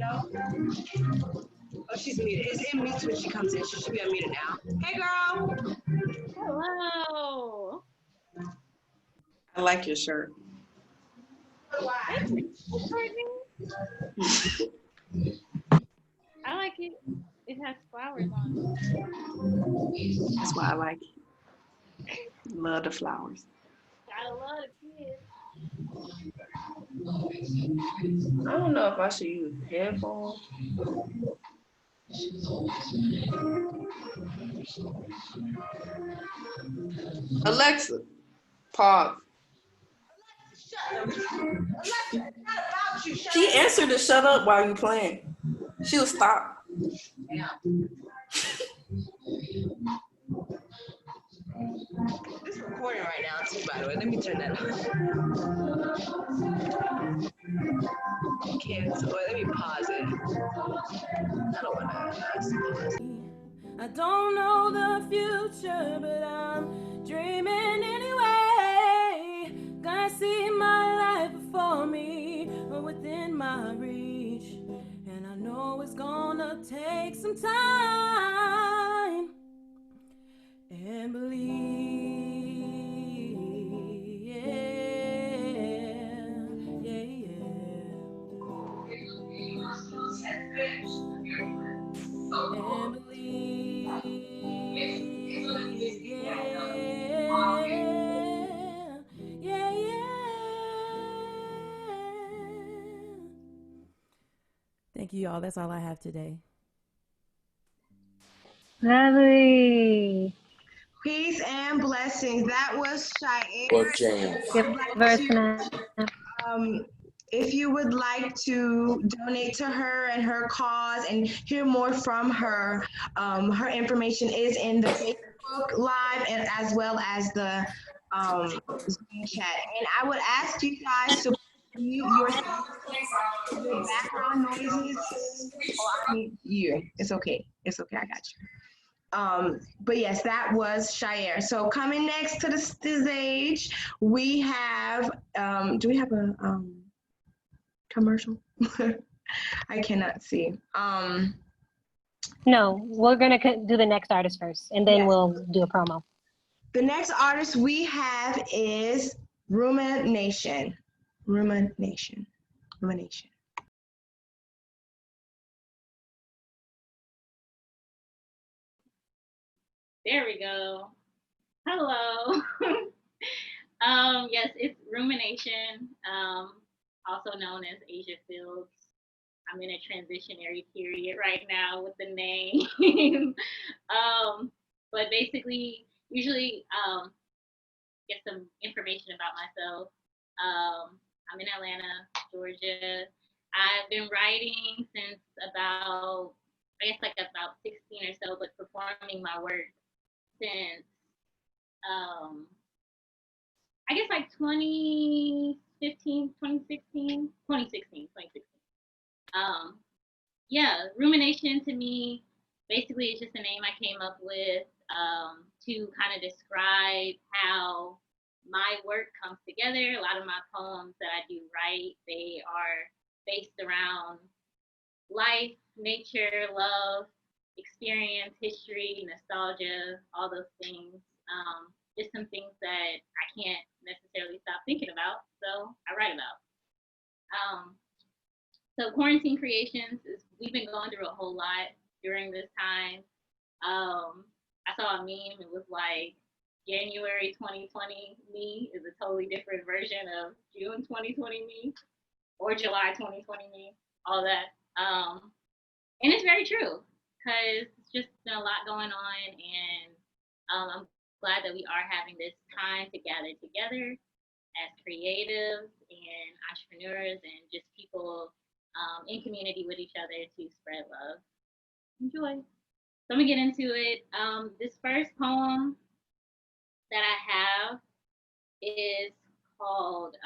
No? Oh, she's muted. It's in mute when she comes in. She should be unmuted now. Hey, girl. Hello. I like your shirt. Thank you, Courtney. I like it. It has flowers on it. That's why I like it. Love the flowers. Gotta love the kids. I don't know if I should use headphones. Alexa, pause. She answered to shut up while you playing. She'll stop. Yeah. This is recording right now too, by the way. Let me turn that on. Cancel. Let me pause it. I don't want to. I don't know the future, but I'm dreaming anyway. I see my life before me, within my reach. And I know it's gonna take some time. And believe, yeah, yeah, yeah. And believe, yeah, yeah. Thank you, y'all. That's all I have today. Lovely. Peace and blessings. That was Or Cheyenne. James. If you would like to donate to her and her cause and hear more from her, her information is in the Facebook Live and as well as the Zoom chat. And I would ask you guys to mute your background noises. Oh, I need you. It's okay. It's okay. I got you. But yes, that was Shire. So coming next to the stage, we have, do we have a commercial? I cannot see. No, we're going to do the next artist first, and then we'll do a promo. The next artist we have is Rumination. Rumination. Rumination. There we go. Hello. Yes, it's Rumination, also known as Asia Fields. I'm in a transitionary period right now with the name. But basically, usually get some information about myself. I'm in Atlanta, Georgia. I've been writing since about 16 or so, but performing my work since I guess like 2016. Yeah, rumination to me basically is just a name I came up with to kind of describe how my work comes together. A lot of my poems that I do write, they are based around life, nature, love, experience, history, nostalgia, all those things. Just some things that I can't necessarily stop thinking about, so I write about. So Quarantine Creations we've been going through a whole lot during this time. I saw a meme, it was like January 2020 me is a totally different version of June 2020 me or July 2020 me, all that. And it's very true because it's just been a lot going on, and I'm glad that we are having this time to gather together as creatives and entrepreneurs and just people in community with each other to spread love. Enjoy. So I'm gonna get into it. This first poem that I have is called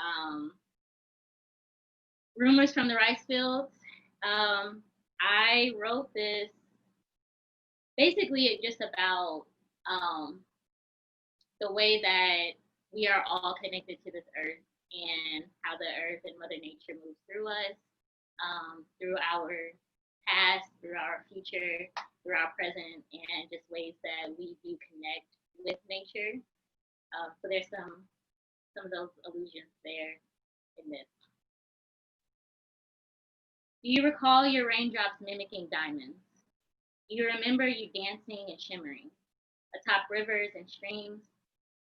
Rumors from the Rice Fields. I wrote this basically just about the way that we are all connected to this earth and how the earth and Mother Nature moves through us. through our past, through our future, through our present, and just ways that we do connect with nature. So there's some of those allusions there in this. Do you recall your raindrops mimicking diamonds? Do you remember you dancing and shimmering atop rivers and streams,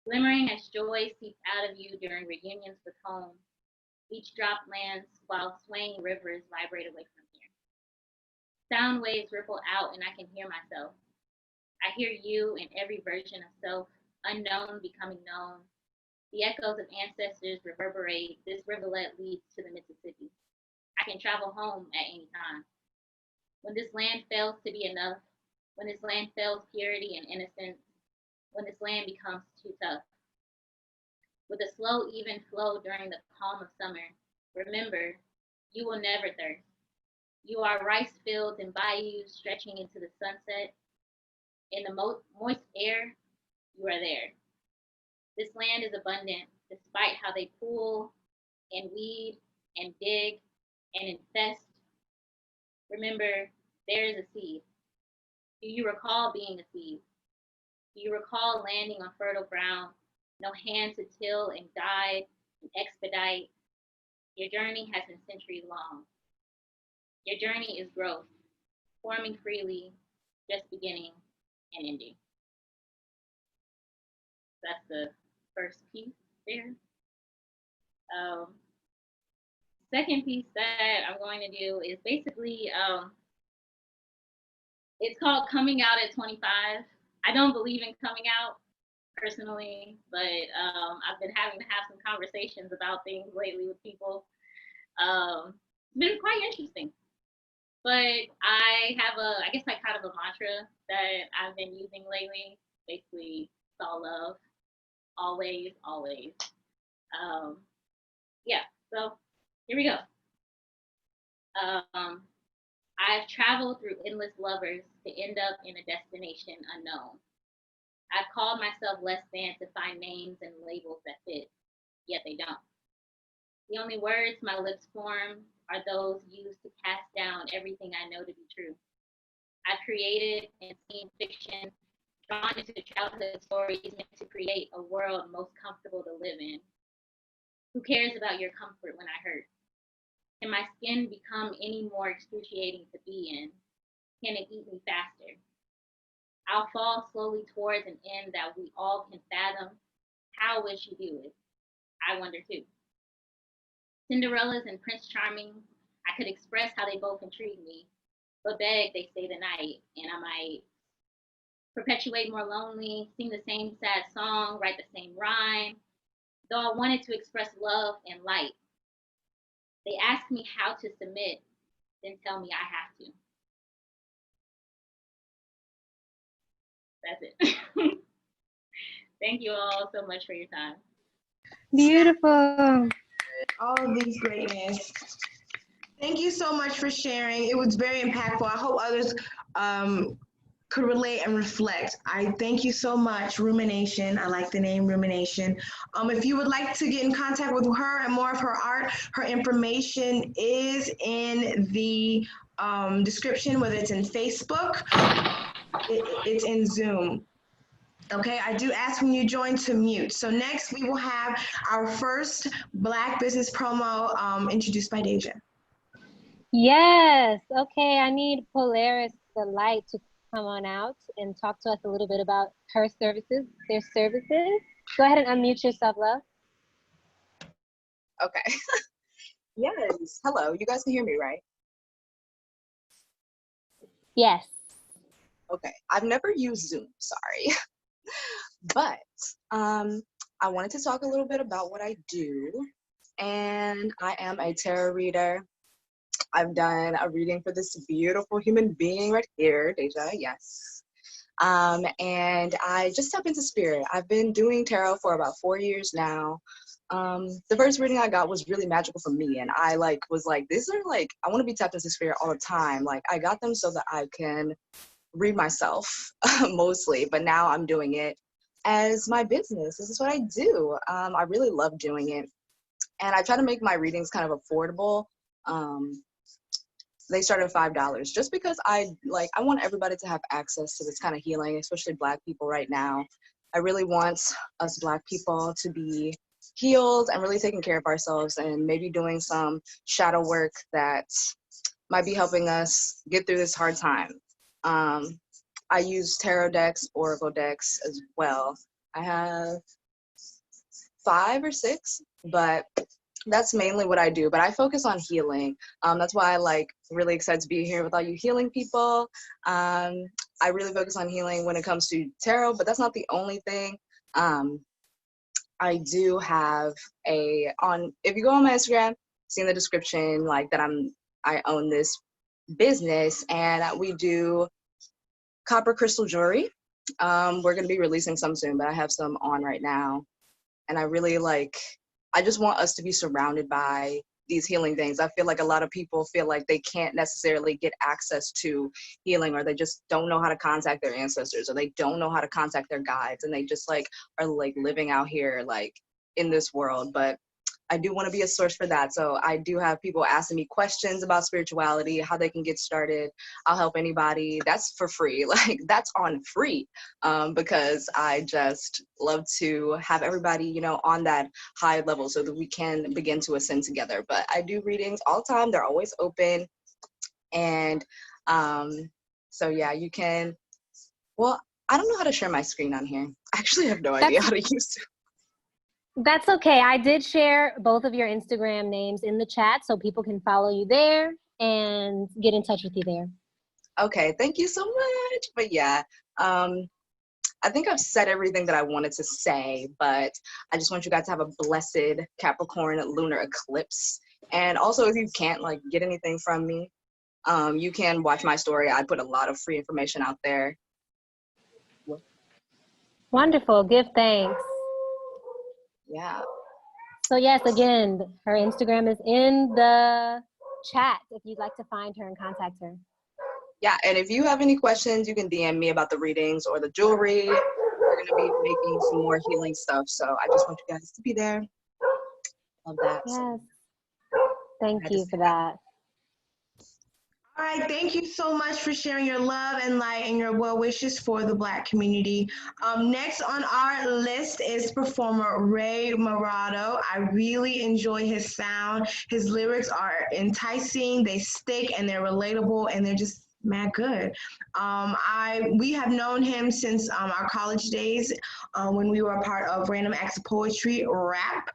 glimmering as joy seeps out of you during reunions with home? Each drop lands while swaying rivers vibrate away from here. Sound waves ripple out and I can hear myself. I hear you in every version of self, unknown becoming known. The echoes of ancestors reverberate. This rivulet leads to the Mississippi. I can travel home at any time. When this land fails to be enough, when this land fails purity and innocence, when this land becomes too tough. With a slow, even flow during the calm of summer, remember, you will never thirst. You are rice fields and bayous stretching into the sunset. In the moist air, you are there. This land is abundant, despite how they pull and weed and dig and infest. Remember, there is a seed. Do you recall being a seed? Do you recall landing on fertile ground? No hand to till and guide and expedite. Your journey has been centuries long. Your journey is growth, forming freely, just beginning and ending. That's the first piece there. Second piece that I'm going to do is basically, it's called Coming Out at 25. I don't believe in coming out personally, but I've been having to have some conversations about things lately with people. It's been quite interesting. But I have I guess like kind of a mantra that I've been using lately. Basically, it's all love, always, always. Yeah, so here we go. I've traveled through endless lovers to end up in a destination unknown. I've called myself less than to find names and labels that fit, yet they don't. The only words my lips form are those used to cast down everything I know to be true. I've created and seen fiction drawn into childhood stories meant to create a world most comfortable to live in. Who cares about your comfort when I hurt? Can my skin become any more excruciating to be in? Can it eat me faster? I'll fall slowly towards an end that we all can fathom. How would she do it? I wonder too. Cinderella's and Prince Charming, I could express how they both intrigue me, but beg they stay the night, and I might perpetuate more lonely, sing the same sad song, write the same rhyme, though I wanted to express love and light. They ask me how to submit, then tell me I have to. That's it. Thank you all so much for your time. Beautiful. All of these greatness. Thank you so much for sharing. It was very impactful. I hope others could relate and reflect. I thank you so much, Rumination. I like the name Rumination. If you would like to get in contact with her and more of her art, her information is in the description, whether it's in Facebook, it's in Zoom. Okay, I do ask when you join to mute. So next we will have our first Black business promo introduced by Deja. Yes. Okay, I need Polaris the Light to come on out and talk to us a little bit about her services, their services. Go ahead and unmute yourself, love. Okay. Yes. Hello. You guys can hear me, right? Yes. Okay. I've never used Zoom, sorry. But I wanted to talk a little bit about what I do. And I am a tarot reader. I've done a reading for this beautiful human being right here, Deja, yes. And I just tap into spirit. I've been doing tarot for about 4 years now. The first reading I got was really magical for me, and I was like, these are like, I want to be tapped into spirit all the time. Like, I got them so that I can read myself mostly, but now I'm doing it as my business. This is what I do. I really love doing it, and I try to make my readings kind of affordable. they start at $5 just because I want everybody to have access to this kind of healing, especially Black people right now. I really want us Black people to be healed and really taking care of ourselves and maybe doing some shadow work that might be helping us get through this hard time. I use tarot decks, oracle decks as well. I have 5 or 6, but that's mainly what I do. But I focus on healing. That's why I really excited to be here with all you healing people. I really focus on healing when it comes to tarot, but that's not the only thing. I do have if you go on my Instagram, see in the description that I own this business and we do copper crystal jewelry. We're gonna be releasing some soon, but I have some on right now. And I really I just want us to be surrounded by these healing things. I feel like a lot of people feel like they can't necessarily get access to healing, or they just don't know how to contact their ancestors, or they don't know how to contact their guides, and they just are living out here in this world. But I do want to be a source for that. So I do have people asking me questions about spirituality, how they can get started. I'll help anybody. That's for free. That's on free, because I just love to have everybody, on that high level so that we can begin to ascend together. But I do readings all the time. They're always open. And so yeah, you can, well, I don't know how to share my screen on here. I actually have no idea how to use it. That's okay. I did share both of your Instagram names in the chat so people can follow you there and get in touch with you there. Okay, thank you so much. But yeah, I think I've said everything that I wanted to say, but I just want you guys to have a blessed Capricorn lunar eclipse. And also, if you can't get anything from me, you can watch my story. I put a lot of free information out there. Wonderful. Give thanks. Yeah. So yes, again, her Instagram is in the chat if you'd like to find her and contact her. Yeah, and if you have any questions, you can DM me about the readings or the jewelry. We're going to be making some more healing stuff, so I just want you guys to be there. Love that. Yes. Thank you for that. All right, thank you so much for sharing your love and light and your well wishes for the Black community. Next on our list is performer Ray Morado. I really enjoy his sound. His lyrics are enticing, they stick, and they're relatable, and they're just mad good. We have known him since our college days when we were a part of Random Acts of Poetry rap.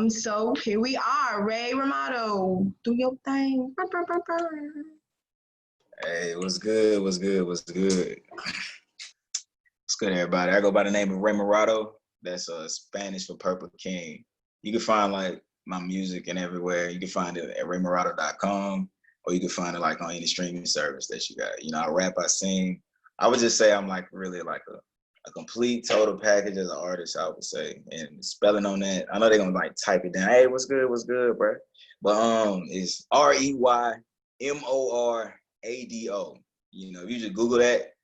So here we are, Ray Morado, do your thing. Hey, what's good? What's good? What's good? What's good, everybody? I go by the name of Ray Morado. That's Spanish for Purple King. You can find my music and everywhere. You can find it at raymorado.com, or you can find it on any streaming service that you got. I rap, I sing. I would just say I'm really a complete total package as an artist, I would say. And spelling on that, I know they're gonna type it down. Hey, what's good, bro? But it's REYMORADO. If you just Google that,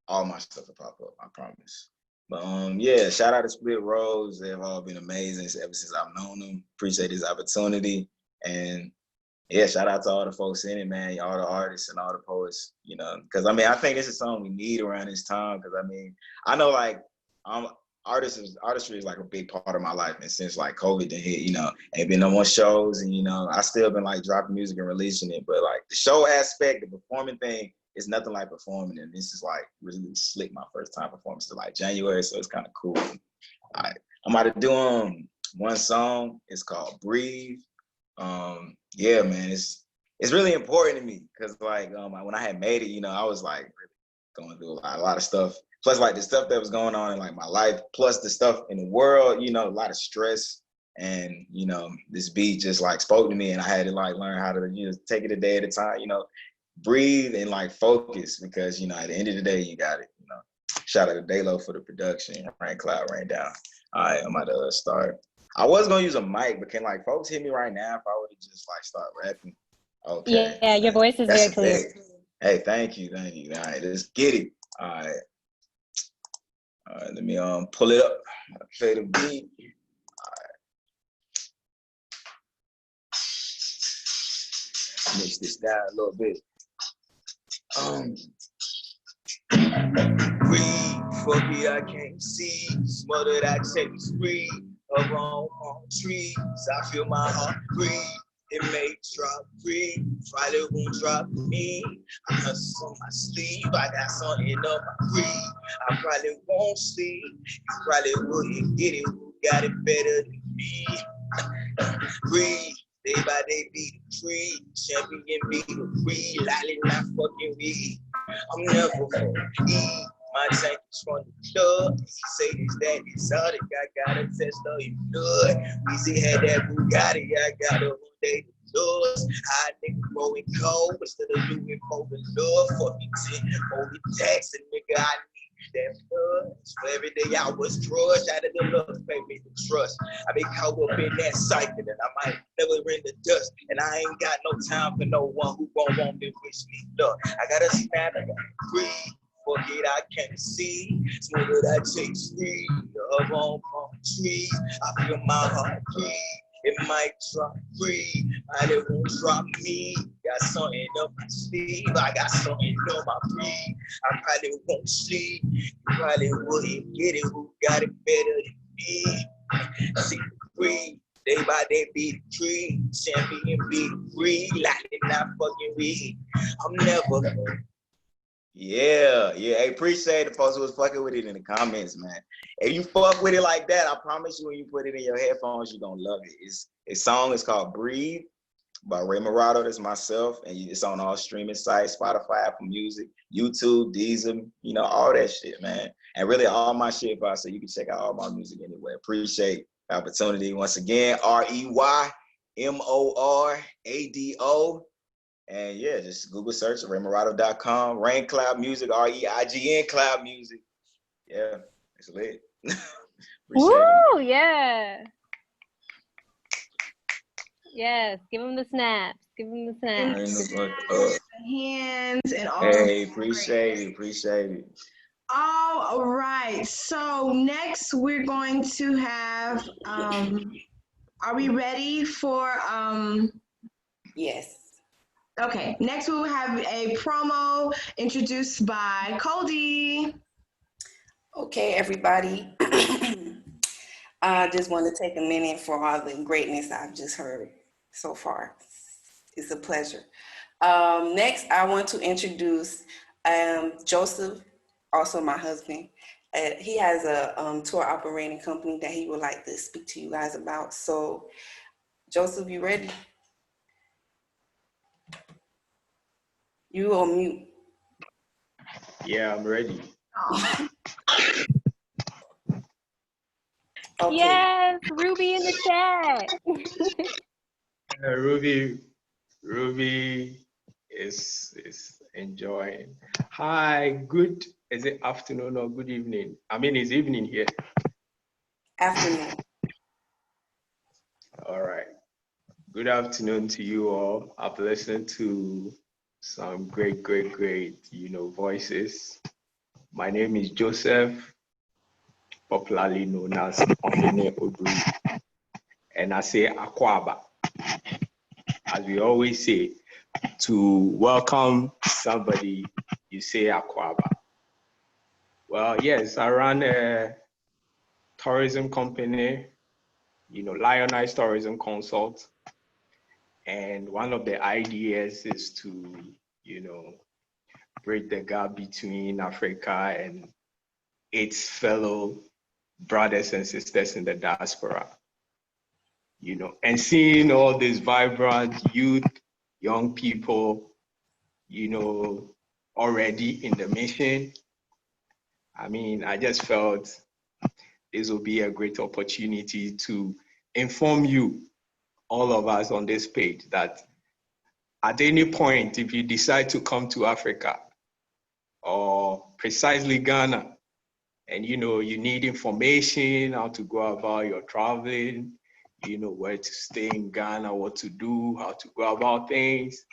all my stuff will pop up, I promise. But yeah, shout out to Split Rose. They've all been amazing ever since I've known them. Appreciate this opportunity. And yeah, shout out to all the folks in it, man, all the artists and all the poets, because I think this is something we need around this time. Because I know artistry is a big part of my life, and since COVID done hit, ain't been no more shows, and I still been dropping music and releasing it, but the show aspect, the performing thing, is nothing like performing, and this is really slick. My first time performing to January, so it's kind of cool. All right, I'm about to do one song. It's called Breathe. Yeah, man, it's really important to me because when I had made it, I was really going through a lot of stuff. Plus, the stuff that was going on in my life, plus the stuff in the world, a lot of stress, and this beat just spoke to me, and I had to learn how to take it a day at a time, breathe and focus, because at the end of the day, you got it. Shout out to Daylo for the production. Rain Cloud, Rain Down. All right, I'm about to start. I was gonna use a mic, but can folks hit me right now if I were to just start rapping? Okay. Yeah, your voice is very clear. Hey, thank you. All right, let's get it. All right, let me pull it up. Play the beat. mix this down a little bit. Breathe, fuck it, I can't see. Smothered, I take a spree. Up on trees, I feel my heart breathe. It may drop free, Friday won't drop me. I hustle on my sleeve, I got something up my breathe. I probably won't sleep, you probably wouldn't get it. Who got it better than me? Breathe, day by day be the free. Champion be the free, lolly not fucking weed. I'm never gonna eat. My tank is from the club. He say this, that, exotic. I got a test of your blood. Weezy had that Bugatti. I got a Hyundai doors. High nigga growing cold instead of doing more than love. Fucking 10, only taxing, nigga. I need that fudge. For every day I was drudged out of the love, pay me the trust. I been caught up in that cycle and I might never in the dust. And I ain't got no time for no one who gon' want me wish me luck. I gotta snap, I gotta breathe. Fuck it, I can't see. Smoke it, I take free. Up on palm trees, I feel my heart breathe. It might drop free, but it won't drop me. Got something up my sleeve, I got something up my breathe. I probably won't sleep, you probably wouldn't get it. Who got it better than me? See, breathe. Day by day be the tree, champion be the free. Like it not fucking weed. I'm never. Yeah. Hey, appreciate the folks who was fucking with it in the comments, man. If you fuck with it like that, I promise you when you put it in your headphones, you're gonna love it. Its song is called Breathe by Ray Morado, that's myself, and it's on all streaming sites, Spotify, Apple Music, YouTube, Deezer, all that shit, man. And really all my shit, so you can check out all my music anyway. Appreciate the opportunity. Once again, REYMORADO. And yeah, just Google search raymorado.com, Rain Cloud Music, REIGN Cloud Music. Yeah, it's lit. Woo, yeah. Yes, give him the snaps. Give him the snaps. Hands and all. Hey, appreciate it. All right. So next we're going to have are we ready for Yes. Okay, next we will have a promo introduced by Cody. Okay, everybody. I just want to take a minute for all the greatness I've just heard so far. It's a pleasure. Next, I want to introduce Joseph, also my husband. He has a tour operating company that he would like to speak to you guys about. So, Joseph, you ready? You on mute. Yeah, I'm ready. Okay. Yes, Ruby in the chat. Ruby is enjoying. Hi, good. Is it afternoon or good evening? I mean, it's evening here. Afternoon. All right. Good afternoon to you all. I've listened to some great, voices. My name is Joseph, popularly known as Onene Oduri, and I say Akwaba. As we always say, to welcome somebody, you say Akwaba. Well, yes, I run a tourism company, Lionize Tourism Consult. And one of the ideas is to, bridge the gap between Africa and its fellow brothers and sisters in the diaspora. And seeing all these vibrant youth, young people, already in the mission. I mean, I just felt this will be a great opportunity to inform you, all of us on this page, that at any point, if you decide to come to Africa or precisely Ghana, and you need information, how to go about your traveling, where to stay in Ghana, what to do, how to go about things,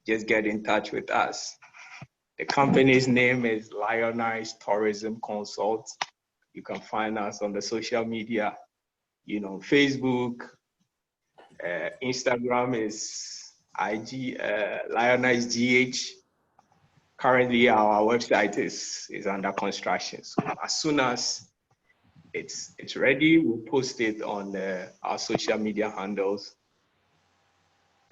just get in touch with us. The company's name is Lionize Tourism Consult. You can find us on the social media, Facebook, Instagram is IG, Lionize GH. Currently, our website is under construction. So as soon as it's ready, we'll post it on our social media handles.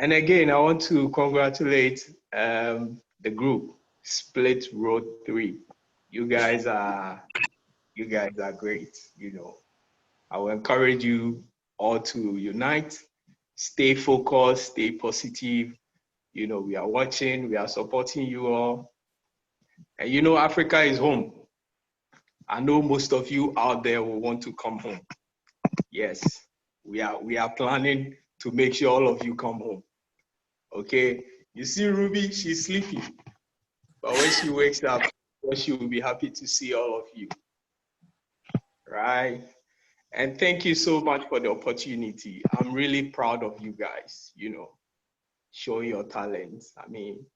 And again, I want to congratulate the group, Split Road 3. You guys are great. You know, I will encourage you all to unite, stay focused, stay positive. You know, we are watching, we are supporting you all. And you know, Africa is home. I know most of you out there will want to come home. Yes, we are planning to make sure all of you come home. Okay, you see Ruby, she's sleeping. But when she wakes up, she will be happy to see all of you. Right? And thank you so much for the opportunity. I'm really proud of you guys, you know, showing your talents. I mean,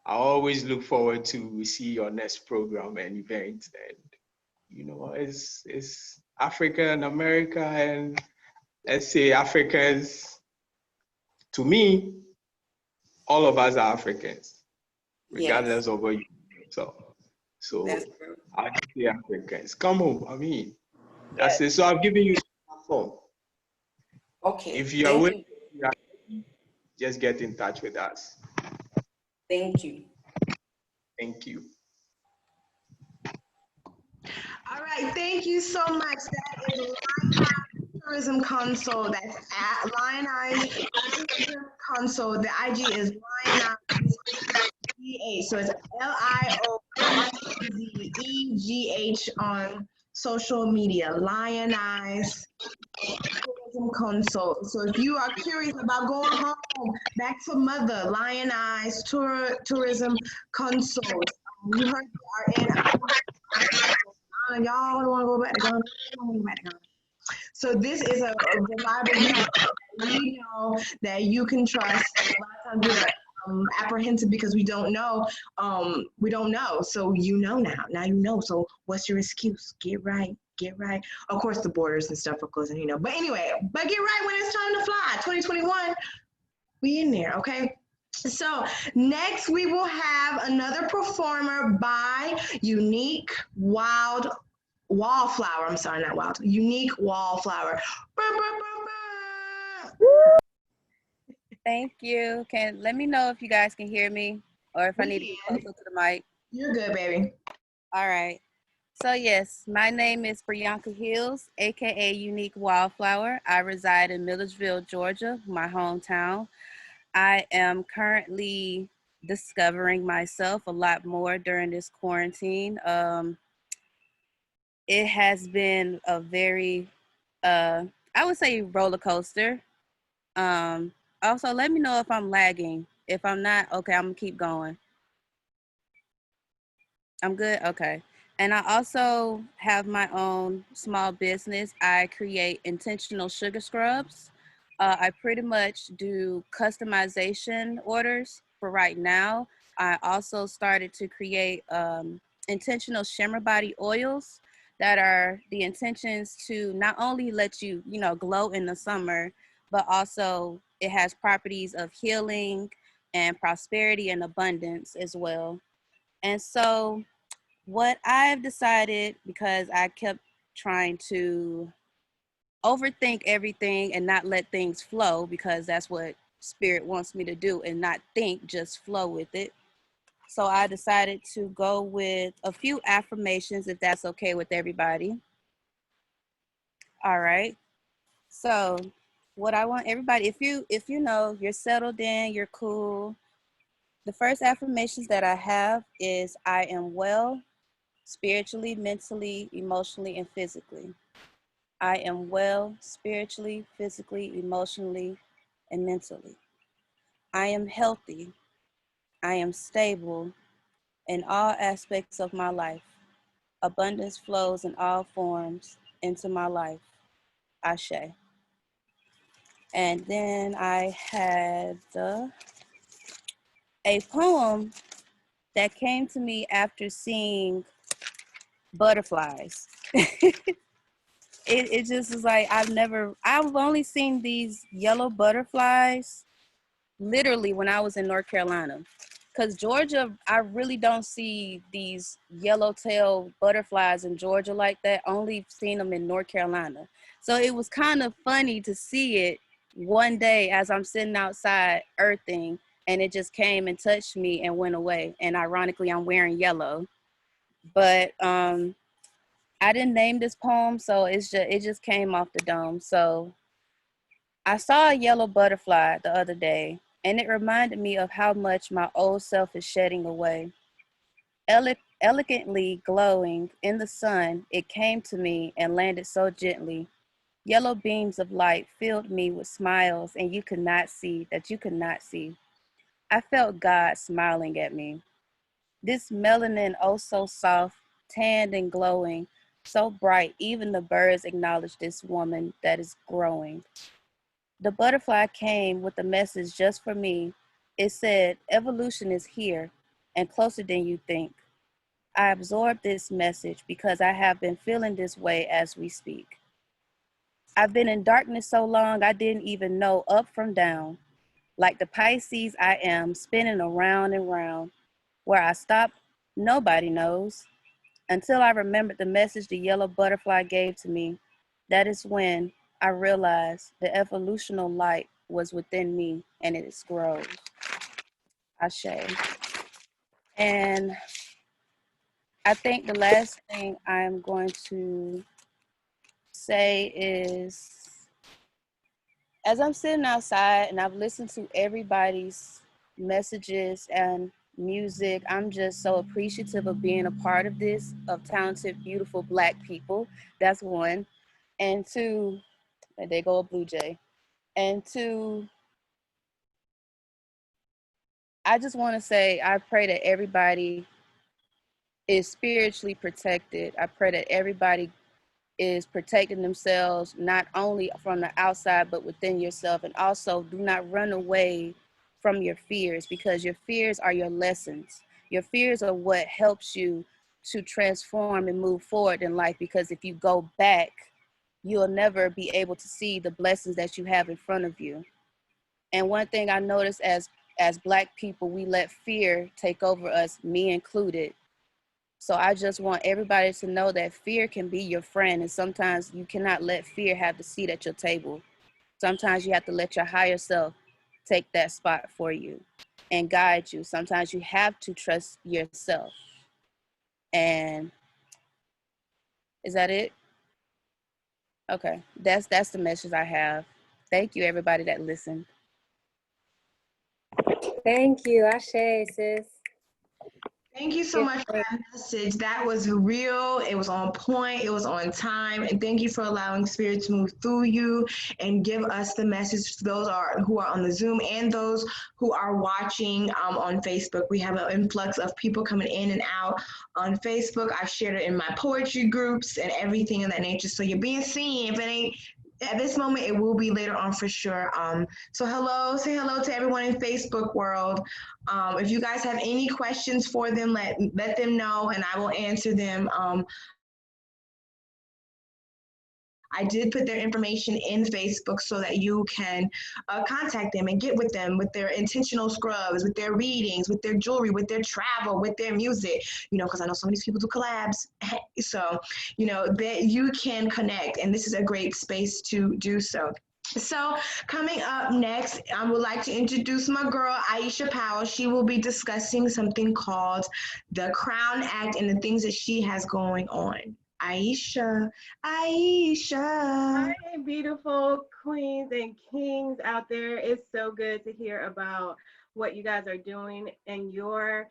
I always look forward to see your next program and event. And, you know, it's Africa and America, and let's say Africans, to me, all of us are Africans, regardless of what you do. So I just say Africans, come home. I mean, that's it. So I've given you a platform. Okay. If you are waiting, just get in touch with us. Thank you. Thank you. All right, thank you so much. That is Lionize Tourism Console. That's at Lionize Tourism Console. The IG is Lionize GH. So it's LIONIZEGH on social media. Lionize Tourism Console. So if you are curious about going home, back to mother, Lionize Tourism Console. You heard they are in. Y'all don't want to go back to Ghana. So this is a reliable resource that we know that you can trust. A lot of times we're apprehensive because we don't know. So you know now. Now you know. So what's your excuse? Get right. Get right. Of course, the borders and stuff are closing, you know. But anyway, but get right when it's time to fly. 2021, we in there, okay? So next we will have another performer by Unique Wildflower. I'm sorry, not Wild. Unique Wildflower. Thank you. Let me know if you guys can hear me or if I need to get closer to the mic. You're good, baby. All right. So yes, my name is Priyanka Hills, aka Unique Wildflower. I reside in Millersville, Georgia, my hometown. I am currently discovering myself a lot more during this quarantine. It has been a very, I would say, roller coaster. Also, let me know if I'm lagging. If I'm not, okay, I'm gonna keep going. I'm good? Okay. And I also have my own small business. I create intentional sugar scrubs. I pretty much do customization orders for right now. I also started to create intentional shimmer body oils that are the intentions to not only let you, you know, glow in the summer, but also it has properties of healing and prosperity and abundance as well. And so what I've decided, because I kept trying to overthink everything and not let things flow, because that's what spirit wants me to do, and not think, just flow with it. So I decided to go with a few affirmations, if that's okay with everybody. All right. So what I want everybody, if you know you're settled in, you're cool. The first affirmations that I have is I am well, spiritually, mentally, emotionally, and physically. I am well spiritually, physically, emotionally, and mentally. I am healthy. I am stable in all aspects of my life. Abundance flows in all forms into my life. Ashe. And then I had a poem that came to me after seeing butterflies. It just was like, I've only seen these yellow butterflies literally when I was in North Carolina. Because Georgia, I really don't see these yellowtail butterflies in Georgia like that. Only seen them in North Carolina. So it was kind of funny to see it one day as I'm sitting outside earthing, and it just came and touched me and went away. And ironically, I'm wearing yellow. But I didn't name this poem, so it just came off the dome. So I saw a yellow butterfly the other day, and it reminded me of how much my old self is shedding away. Elegantly glowing in the sun, it came to me and landed so gently. Yellow beams of light filled me with smiles, and you could not see that you could not see. I felt God smiling at me. This melanin, oh so soft, tanned and glowing, so bright, even the birds acknowledge this woman that is growing. The butterfly came with a message just for me. It said, evolution is here and closer than you think. I absorbed this message because I have been feeling this way as we speak. I've been in darkness so long I didn't even know up from down. Like the Pisces I am, spinning around and round. Where I stop, nobody knows. Until I remembered the message the yellow butterfly gave to me. That is when I realized the evolutional light was within me and it grows. Ashe. And I think the last thing I'm going to say is, as I'm sitting outside and I've listened to everybody's messages and music, I'm just so appreciative of being a part of this, of talented, beautiful Black people. That's one. And two, and there go a Blue Jay. And two, I just want to say, I pray that everybody is spiritually protected. I pray that everybody is protecting themselves, not only from the outside, but within yourself. And also do not run away from your fears, because your fears are your lessons. Your fears are what helps you to transform and move forward in life, because if you go back, you'll never be able to see the blessings that you have in front of you. And one thing I noticed as Black people, we let fear take over us, me included. So I just want everybody to know that fear can be your friend. And sometimes you cannot let fear have the seat at your table. Sometimes you have to let your higher self take that spot for you and guide you. Sometimes you have to trust yourself. And is that it? Okay, that's the message I have. Thank you, everybody that listened. Thank you, Ashe, sis. Thank you so much for that message. That was real. It was on point. It was on time. And thank you for allowing Spirit to move through you and give us the message to those who are on the Zoom and those who are watching on Facebook. We have an influx of people coming in and out on Facebook. I've shared it in my poetry groups and everything of that nature. So you're being seen. If it ain't at this moment, it will be later on for sure. So say hello to everyone in Facebook world. If you guys have any questions for them, let them know and I will answer them. I did put their information in Facebook so that you can contact them and get with them with their intentional scrubs, with their readings, with their jewelry, with their travel, with their music, because I know some of these people do collabs. So, that you can connect, and this is a great space to do so. So coming up next, I would like to introduce my girl, Aisha Powell. She will be discussing something called the Crown Act and the things that she has going on. Aisha. Hi, beautiful queens and kings out there. It's so good to hear about what you guys are doing in your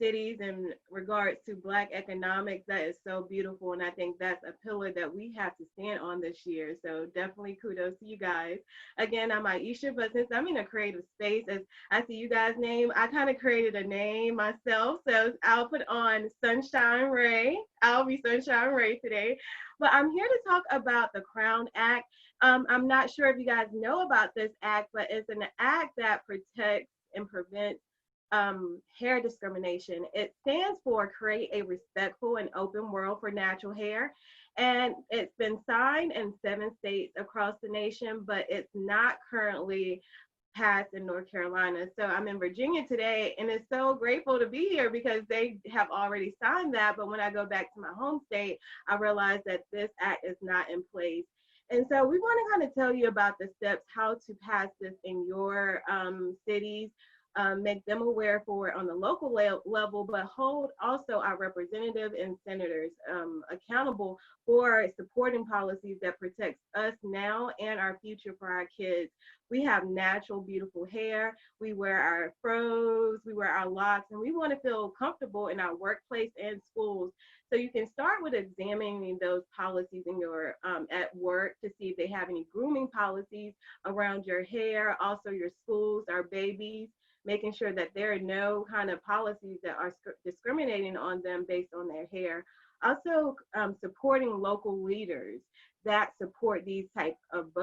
cities in regards to Black economics. That is so beautiful. And I think that's a pillar that we have to stand on this year. So definitely kudos to you guys. Again, I'm Aisha, but since I'm in a creative space, as I see you guys' name, I kind of created a name myself. So I'll put on Sunshine Ray. I'll be Sunshine Ray today. But I'm here to talk about the Crown Act. I'm not sure if you guys know about this act, but it's an act that protects and prevents hair discrimination. It stands for Create a Respectful and Open World for Natural Hair. And it's been signed in 7 states across the nation, but it's not currently passed in North Carolina. So I'm in Virginia today, and it's so grateful to be here because they have already signed that. But when I go back to my home state, I realize that this act is not in place. And so we want to kind of tell you about the steps how to pass this in your cities, make them aware for it on the local level, but hold also our representatives and senators accountable for supporting policies that protects us now and our future for our kids. We have natural, beautiful hair. We wear our fros, we wear our locks, and we want to feel comfortable in our workplace and schools. So you can start with examining those policies in your at work to see if they have any grooming policies around your hair, also your schools, our babies, making sure that there are no kind of policies that are discriminating on them based on their hair. Also, supporting local leaders that support these type of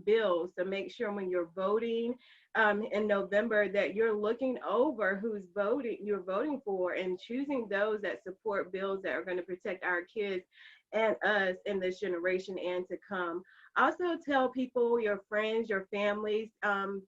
bills. So make sure when you're voting in November that you're looking over you're voting for and choosing those that support bills that are going to protect our kids and us in this generation and to come. Also tell people, your friends, your families,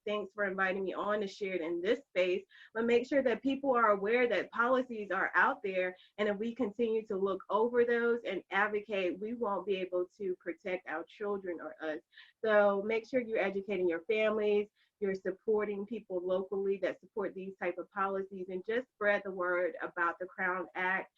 thanks for inviting me on to share it in this space, but make sure that people are aware that policies are out there, and if we continue to look over those and advocate, we won't be able to protect our children or us. So make sure you're educating your families, you're supporting people locally that support these type of policies, and just spread the word about the Crown Act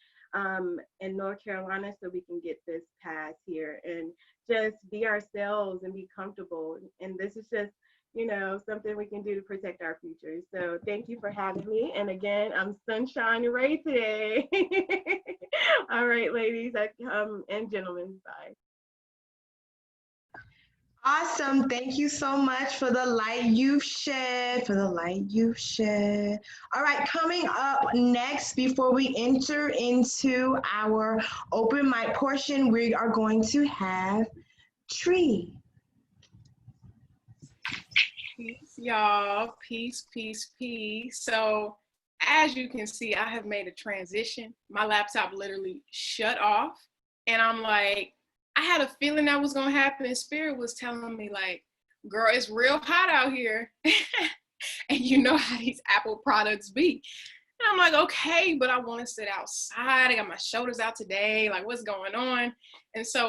in North Carolina so we can get this passed here and just be ourselves and be comfortable. And this is just, you know, something we can do to protect our future. So thank you for having me. And again, I'm Sunshine Ray today. All right, ladies and gentlemen, bye. Awesome. Thank you so much for the light you've shed, All right, coming up next, before we enter into our open mic portion, we are going to have Tree. Peace, y'all. Peace, peace, peace. So, as you can see, I have made a transition. My laptop literally shut off, and I'm like, I had a feeling that was gonna happen, and Spirit was telling me, like, girl, it's real hot out here. And you know how these Apple products be. And I'm like, okay, but I want to sit outside. I got my shoulders out today. Like, what's going on? And so,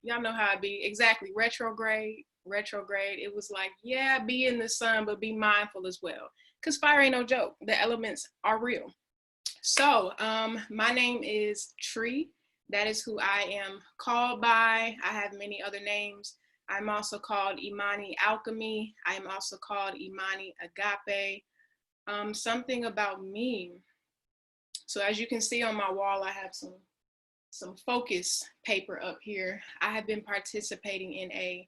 y'all know how it be. Exactly, retrograde. It was like, yeah, be in the sun, but be mindful as well. Because fire ain't no joke. The elements are real. So, my name is Tree. That is who I am called by. I have many other names. I'm also called Imani Alchemy. I am also called Imani Agape. Something about me. So as you can see on my wall, I have some focus paper up here. I have been participating in a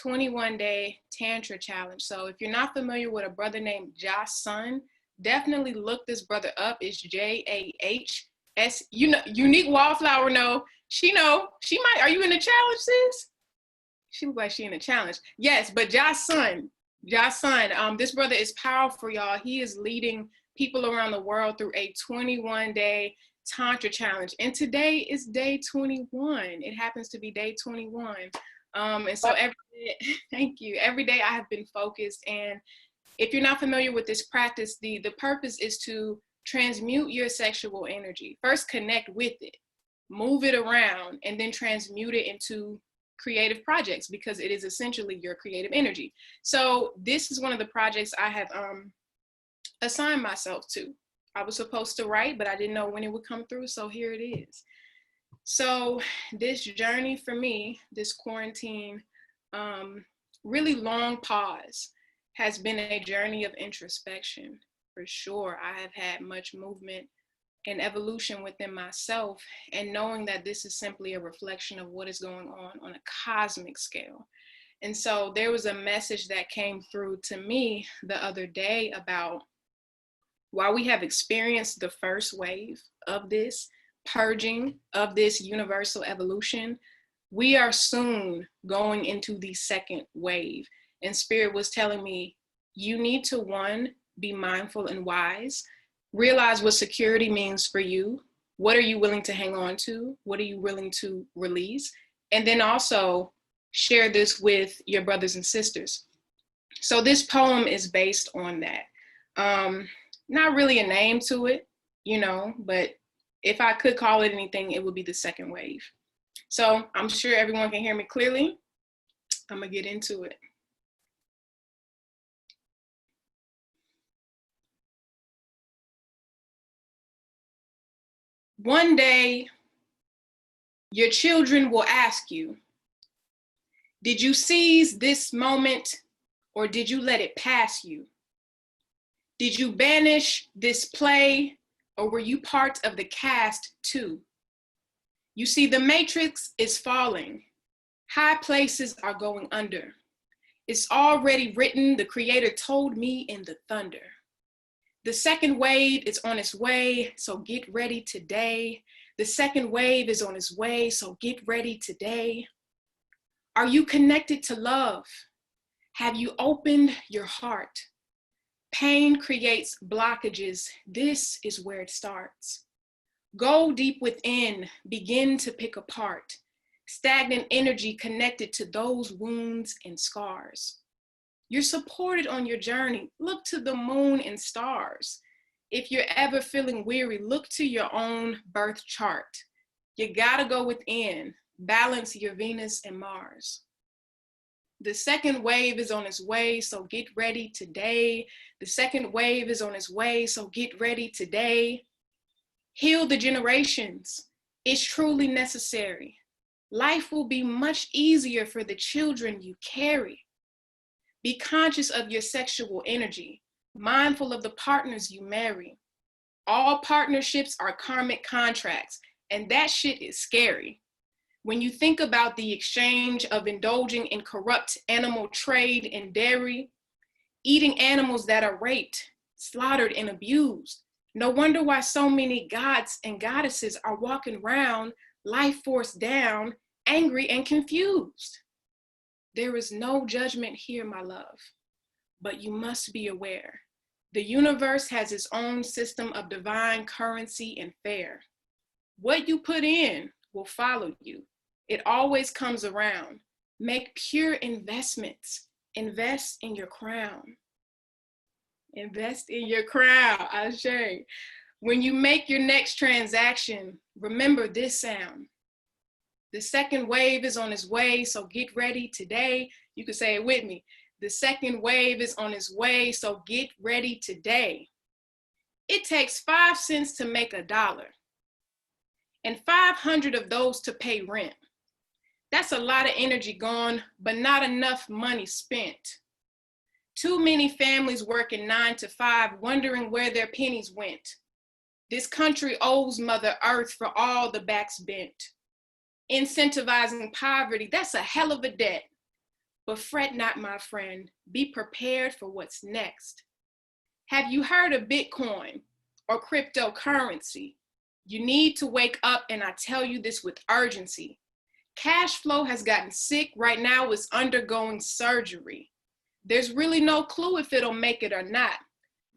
21-day Tantra challenge. So if you're not familiar with a brother named Josh Sun, definitely look this brother up. It's Jahs. You know, Unique Wallflower. No, she might. Are you in the challenge, sis? She looks like she in a challenge. Yes, but Josh Sun, this brother is powerful, y'all. He is leading people around the world through a 21-day Tantra challenge. And today is day 21. It happens to be day 21. And so thank you. Every day I have been focused. And if you're not familiar with this practice, the purpose is to transmute your sexual energy. First, connect with it, move it around, and then transmute it into creative projects, because it is essentially your creative energy. So this is one of the projects I have assigned myself to. I was supposed to write, but I didn't know when it would come through, so here it is. So this journey for me, this quarantine, really long pause, has been a journey of introspection. For sure, I have had much movement and evolution within myself, and knowing that this is simply a reflection of what is going on a cosmic scale. And so there was a message that came through to me the other day about, while we have experienced the first wave of this purging, of this universal evolution, we are soon going into the second wave. And Spirit was telling me, you need to, one, be mindful and wise, realize what security means for you. What are you willing to hang on to? What are you willing to release? And then also share this with your brothers and sisters. So this poem is based on that. Not really a name to it, you know, but if I could call it anything, it would be the second wave. So I'm sure everyone can hear me clearly. I'm gonna get into it. One day, your children will ask you, did you seize this moment or did you let it pass you? Did you banish this play or were you part of the cast too? You see, the matrix is falling. High places are going under. It's already written, the creator told me in the thunder. The second wave is on its way, so get ready today. The second wave is on its way, so get ready today. Are you connected to love? Have you opened your heart? Pain creates blockages. This is where it starts. Go deep within, begin to pick apart. Stagnant energy connected to those wounds and scars. You're supported on your journey. Look to the moon and stars. If you're ever feeling weary, look to your own birth chart. You gotta go within, balance your Venus and Mars. The second wave is on its way, so get ready today. The second wave is on its way, so get ready today. Heal the generations. It's truly necessary. Life will be much easier for the children you carry. Be conscious of your sexual energy, mindful of the partners you marry. All partnerships are karmic contracts, and that shit is scary. When you think about the exchange of indulging in corrupt animal trade and dairy, eating animals that are raped, slaughtered, and abused, no wonder why so many gods and goddesses are walking around, life force down, angry and confused. There is no judgment here, my love, but you must be aware. The universe has its own system of divine currency and fair. What you put in will follow you. It always comes around. Make pure investments. Invest in your crown. Invest in your crown, Ashe. When you make your next transaction, remember this sound. The second wave is on its way, so get ready today. You can say it with me. The second wave is on its way, so get ready today. It takes 5 cents to make $1, and 500 of those to pay rent. That's a lot of energy gone, but not enough money spent. Too many families working 9 to 5, wondering where their pennies went. This country owes Mother Earth for all the backs bent. Incentivizing poverty, that's a hell of a debt. But fret not, my friend, be prepared for what's next. Have you heard of Bitcoin or cryptocurrency? You need to wake up, and I tell you this with urgency. Cash flow has gotten sick. Right now it's undergoing surgery. There's really no clue if it'll make it or not.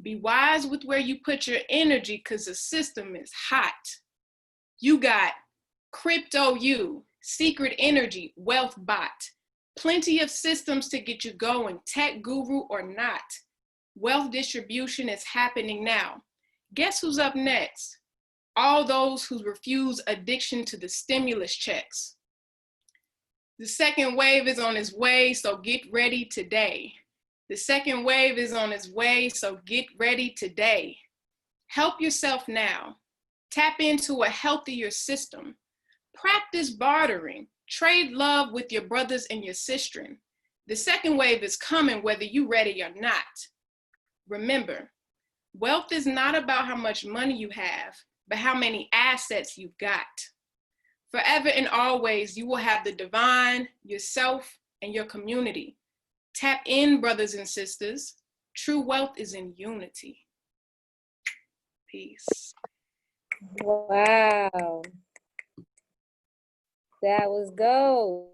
Be wise with where you put your energy because the system is hot. You got Crypto U, Secret Energy, Wealth Bot. Plenty of systems to get you going, tech guru or not. Wealth distribution is happening now. Guess who's up next? All those who refuse addiction to the stimulus checks. The second wave is on its way, so get ready today. The second wave is on its way, so get ready today. Help yourself now. Tap into a healthier system. Practice bartering. Trade love with your brothers and your sistren. The second wave is coming whether you're ready or not. Remember, wealth is not about how much money you have, but how many assets you've got. Forever and always, you will have the divine, yourself, and your community. Tap in, brothers and sisters. True wealth is in unity. Peace. Wow. That was gold.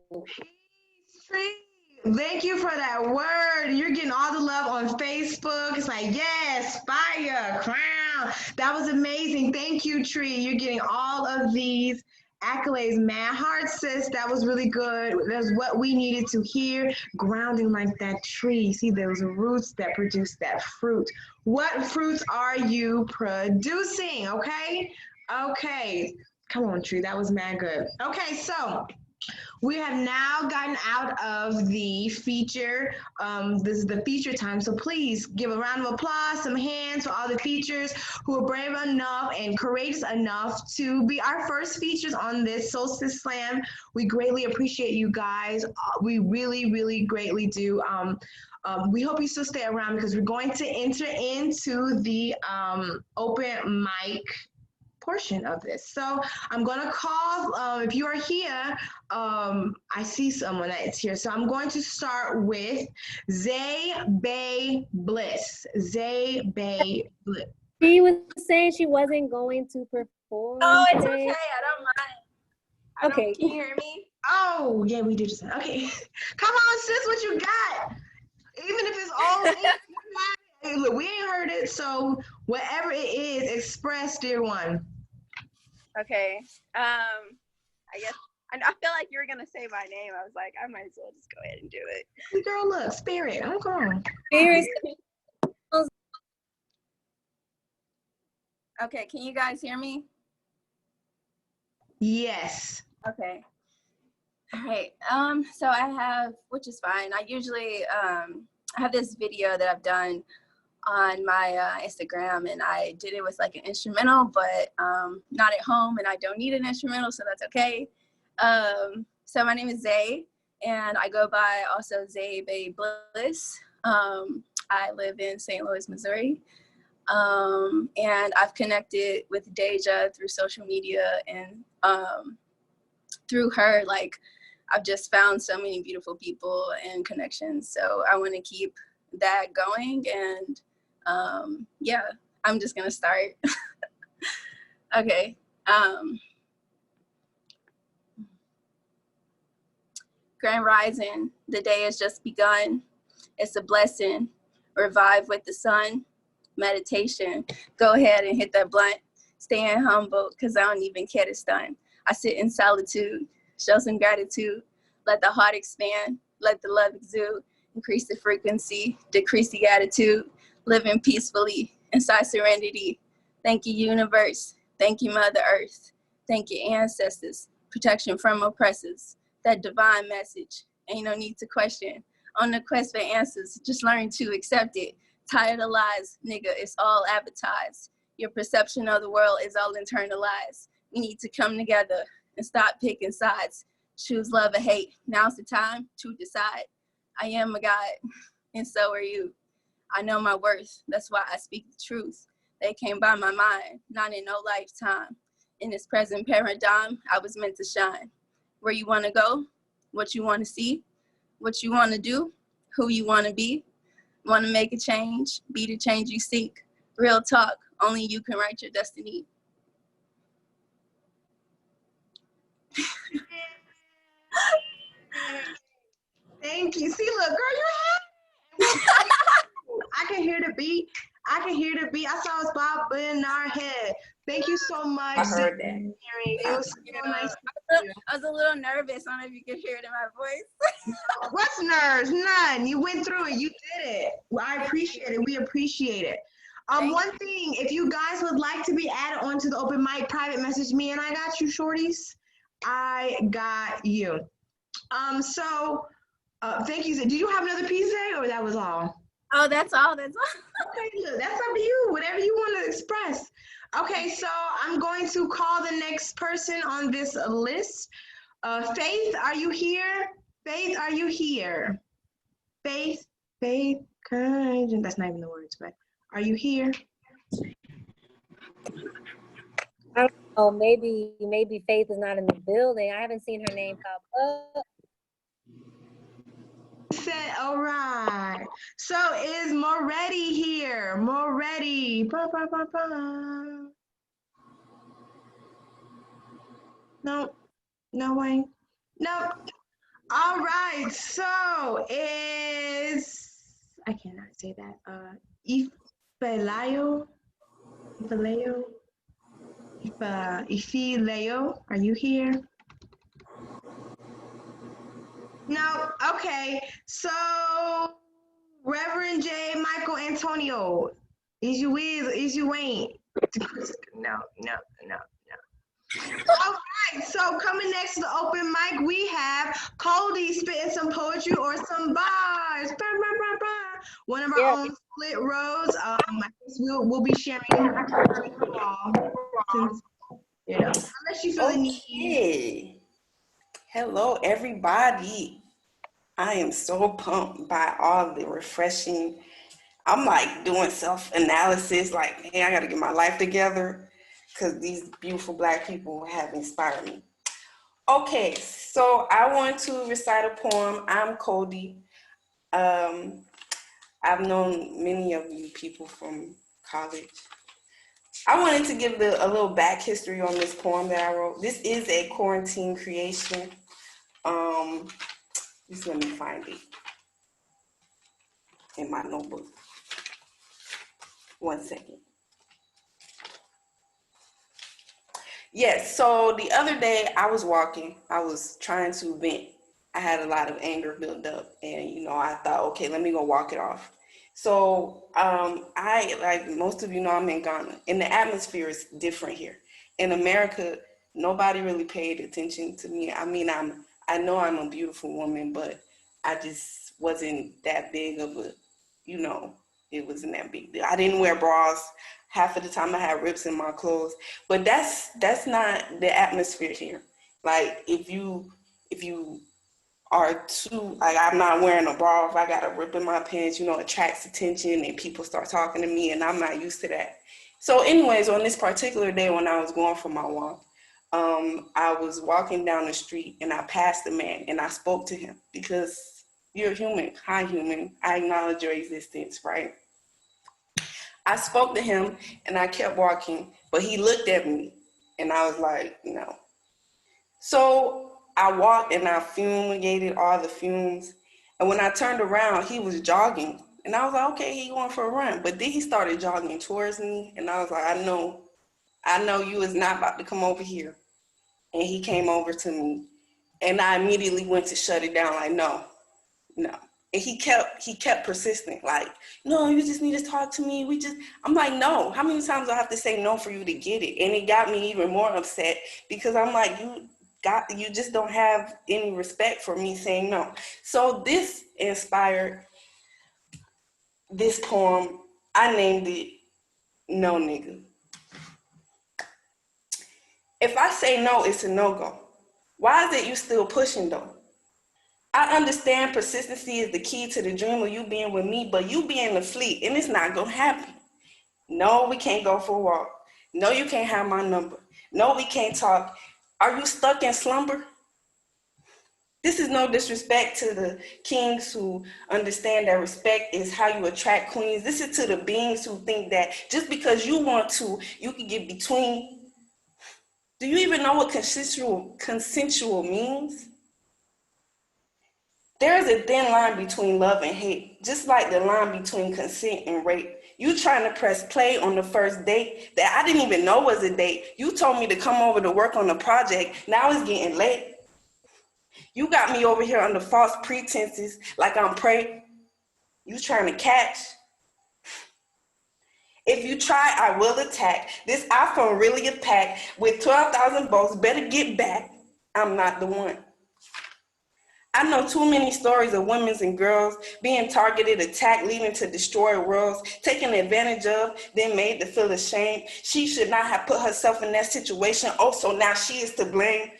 Thank you for that word. You're getting all the love on Facebook. It's like, yes, fire, crown. That was amazing. Thank you, Tree. You're getting all of these Accolades, man. Heart, sis. That was really good. That's what we needed to hear. Grounding like that tree. See, those roots that produce that fruit. What fruits are you producing? Okay. Okay. Come on, tree. That was mad good. Okay, so we have now gotten out of the feature. This is the feature time. So please give a round of applause, some hands for all the features who are brave enough and courageous enough to be our first features on this Solstice Slam. We greatly appreciate you guys. We really, really greatly do. We hope you still stay around because we're going to enter into the open mic portion of this. So I'm going to call, if you are here, I see someone that's here. So I'm going to start with Zay Bay Bliss. Zay Bay Bliss. She was saying she wasn't going to perform Oh, it's today. okay. I don't mind. Okay. Can you hear me? Oh, yeah, we did just, okay. Come on, sis, what you got? Even if it's all, hey, look, we ain't heard it, so whatever it is, express, dear one. Okay. I guess I feel like you were gonna say my name. I was like, I might as well just go ahead and do it. Girl, look, spirit. Oh, come on. Spirit. Okay, can you guys hear me? Yes. Okay. All right. So I have, which is fine. I usually I have this video that I've done on my Instagram, and I did it with like an instrumental, but not at home, and I don't need an instrumental, so that's okay. So my name is Zay, and I go by also Zay Bay Bliss. I live in St. Louis, Missouri, and I've connected with Deja through social media, and through her, like, I've just found so many beautiful people and connections. So I want to keep that going, and yeah, I'm just gonna start. Okay. Grand Rising, the day has just begun. It's a blessing. Revive with the sun. Meditation. Go ahead and hit that blunt. Staying humble, because I don't even care to stun. I sit in solitude. Show some gratitude. Let the heart expand. Let the love exude. Increase the frequency. Decrease the attitude. Living peacefully inside serenity. Thank you, universe. Thank you, Mother Earth. Thank you, ancestors. Protection from oppressors. That divine message. Ain't no need to question. On the quest for answers, just learn to accept it. Tired of lies, nigga, it's all advertised. Your perception of the world is all internalized. We need to come together and stop picking sides. Choose love or hate. Now's the time to decide. I am a God, and so are you. I know my worth, that's why I speak the truth. They came by my mind, not in no lifetime. In this present paradigm, I was meant to shine. Where you wanna go, what you wanna see, what you wanna do, who you wanna be. Wanna make a change, be the change you seek. Real talk, only you can write your destiny. Thank you. See, look, girl, you're happy. I can hear the beat. I can hear the beat. I saw us bob in our head. Thank you so much. I heard that. It was so nice. I was a little nervous. I don't know if you could hear it in my voice. What's nerves? None. You went through it. You did it. Well, I appreciate it. We appreciate it. One thing, if you guys would like to be added onto the open mic, private message me, and I got you, shorties. I got you. Thank you. Did you have another piece there, or that was all? Oh, that's all. That's all. Okay, look, that's up to you. Whatever you want to express. Okay, so I'm going to call the next person on this list. Faith, are you here? Faith, are you here? Faith, courage. That's not even the words, but are you here? I don't know. Maybe Faith is not in the building. I haven't seen her name pop up. Said, all right. So is Moretti here? Moretti. Ba, ba, ba, ba. No, no way. Nope. All right. So is, I cannot say that. Ifelayo. Ifelayo. Ifi Leo, are you here? No. Okay. So, Reverend J. Michael Antonio, is you is? Is you ain't? No, no, no, no. All right. So coming next to the open mic, we have Cody spitting some poetry or some bars. Bah, bah, bah, bah. One of our Yeah. own split rows. I guess we'll be sharing the ball since unless you feel the need. Okay. Hello, everybody. I am so pumped by all the refreshing. I'm like doing self-analysis, like, hey, I got to get my life together because these beautiful Black people have inspired me. Okay, so I want to recite a poem. I'm Cody. I've known many of you people from college. I wanted to give a little back history on this poem that I wrote. This is a quarantine creation. Just let me find it in my notebook. 1 second. Yes, so the other day I was walking. I was trying to vent. I had a lot of anger built up, and I thought, okay, let me go walk it off. So I, like most of you know, I'm in Ghana, and the atmosphere is different here. In America, nobody really paid attention to me. I mean, I know I'm a beautiful woman, but I just wasn't that big of a, it wasn't that big deal. I didn't wear bras. Half of the time I had rips in my clothes, but that's not the atmosphere here. Like if you are too, like, I'm not wearing a bra, if I got a rip in my pants, attracts attention and people start talking to me, and I'm not used to that. So anyways, on this particular day when I was going for my walk, I was walking down the street and I passed a man and I spoke to him because you're human. Hi, human. I acknowledge your existence, right? I spoke to him and I kept walking, but he looked at me and I was like, no. So I walked and I fumigated all the fumes. And when I turned around, he was jogging. And I was like, okay, he going for a run. But then he started jogging towards me. And I was like, I know you is not about to come over here. And he came over to me. And I immediately went to shut it down, like, no. And he kept persisting, like, no, you just need to talk to me. I'm like, no, how many times do I have to say no for you to get it? And it got me even more upset because I'm like, you just don't have any respect for me saying no. So this inspired this poem. I named it No Nigga. If I say no, it's a no-go. Why is it you still pushing though? I understand persistency is the key to the dream of you being with me, but you being the fleet, and it's not gonna happen. No, we can't go for a walk. No, you can't have my number. No, we can't talk. Are you stuck in slumber? This is no disrespect to the kings who understand that respect is how you attract queens. This is to the beings who think that just because you want to, you can get between. Do you even know what consensual means? There is a thin line between love and hate, just like the line between consent and rape. You trying to press play on the first date that I didn't even know was a date. You told me to come over to work on the project. Now it's getting late. You got me over here under false pretenses like I'm prey. You trying to catch. If you try, I will attack. This iPhone really a pack with 12,000 volts. Better get back. I'm not the one. I know too many stories of women and girls being targeted, attacked, leading to destroyed worlds, taken advantage of, then made to feel ashamed. She should not have put herself in that situation. Oh, so now she is to blame.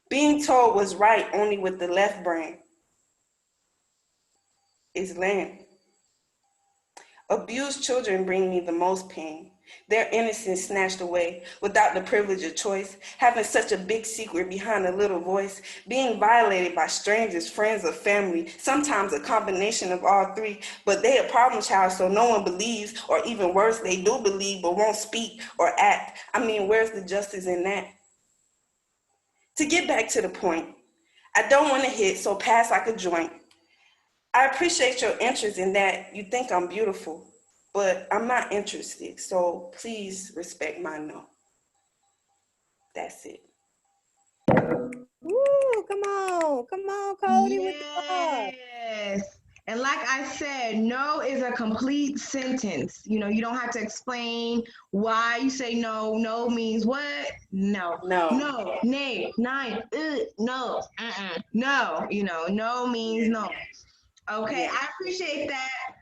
Being told was right only with the left brain is lame. Abused children bring me the most pain. Their innocence snatched away without the privilege of choice, having such a big secret behind a little voice, being violated by strangers, friends, or family, sometimes a combination of all three, but they a problem child so no one believes, or even worse, they do believe but won't speak or act. I mean, where's the justice in that? To get back to the point, I don't want to hit, so pass like a joint. I appreciate your interest in that. You think I'm beautiful, but I'm not interested. So please respect my no. That's it. Woo, come on, Cody with the bar. Yes. And like I said, no is a complete sentence. You know, you don't have to explain why you say no. No means what? No. No. No. Nay. Nine. No. No. You know, no means no. Okay. Yeah. I appreciate that.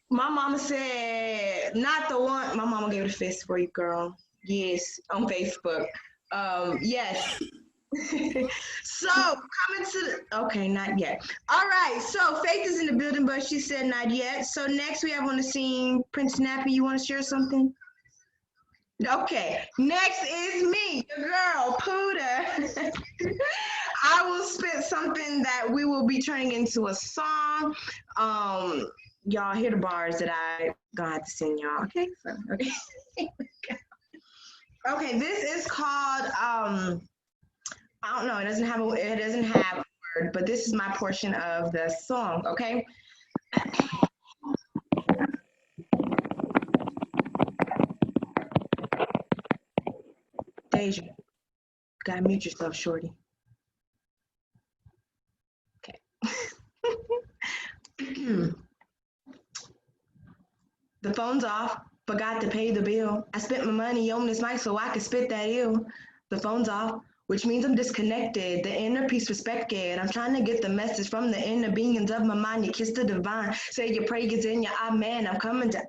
My mama said, not the one. My mama gave it a fist for you, girl. Yes, on Facebook. Yes. So coming to the okay, not yet. All right, so Faith is in the building, but she said not yet. So next we have on the scene Prince Nappy. You want to share something? Okay, next is me, your girl, Puda. I will spit something that we will be turning into a song. Y'all hear the bars that I gonna have to sing y'all. Okay, so okay. Okay, this is called I don't know. It doesn't have a word, but this is my portion of the song. Okay. Deja, gotta mute yourself, shorty. Okay. The phone's off. Forgot to pay the bill. I spent my money on this mic so I could spit that ill. The phone's off, which means I'm disconnected. The inner peace respected. I'm trying to get the message from the inner beings of my mind. You kiss the divine. Say your prayers in your amen. I'm coming to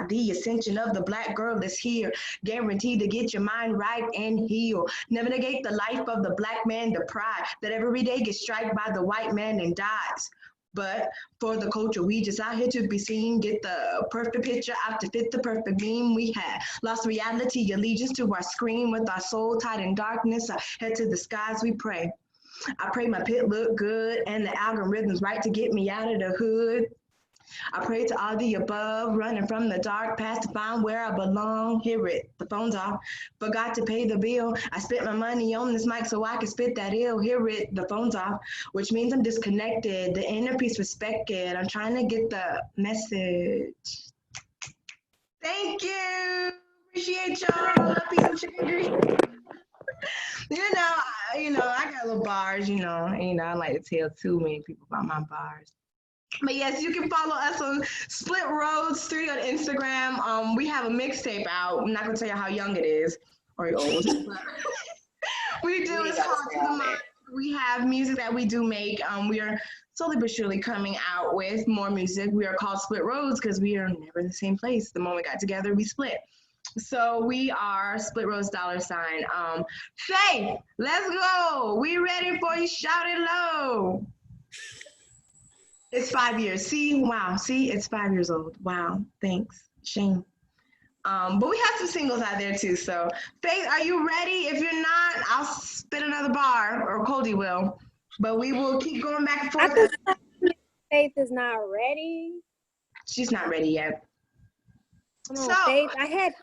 the ascension of the black girl that's here. Guaranteed to get your mind right and heal. Never negate the life of the black man, the pride that every day gets struck by the white man and dies. But for the culture, we just out here to be seen, get the perfect picture out to fit the perfect beam we had. Lost reality, allegiance to our screen with our soul tied in darkness. I head to the skies, we pray. I pray my pit look good and the algorithm's right to get me out of the hood. I pray to all the above, running from the dark past to find where I belong. Hear it, the phone's off. Forgot to pay the bill. I spent my money on this mic so I could spit that ill. Hear it, the phone's off, which means I'm disconnected. The inner peace respected. I'm trying to get the message. Thank you. Appreciate y'all. Peace and chicken grease. I got little bars, I like to tell too many people about my bars. But yes, you can follow us on Split Roads 3 on Instagram. We have a mixtape out. I'm not gonna tell you how young it is or old. We do. It's called To the Mind. We have music that we do make. We are slowly but surely coming out with more music. We are called Split Roads because we are never in the same place. The moment we got together, we split. So we are Split Roads $. Faith, let's go. We ready for you? Shout it low. It's 5 years. See, it's 5 years old. Wow, thanks. Shame. But we have some singles out there too. So, Faith, are you ready? If you're not, I'll spit another bar, or Cody will. But we will keep going back and forth. Faith is not ready. She's not ready yet. Come on, Faith. I had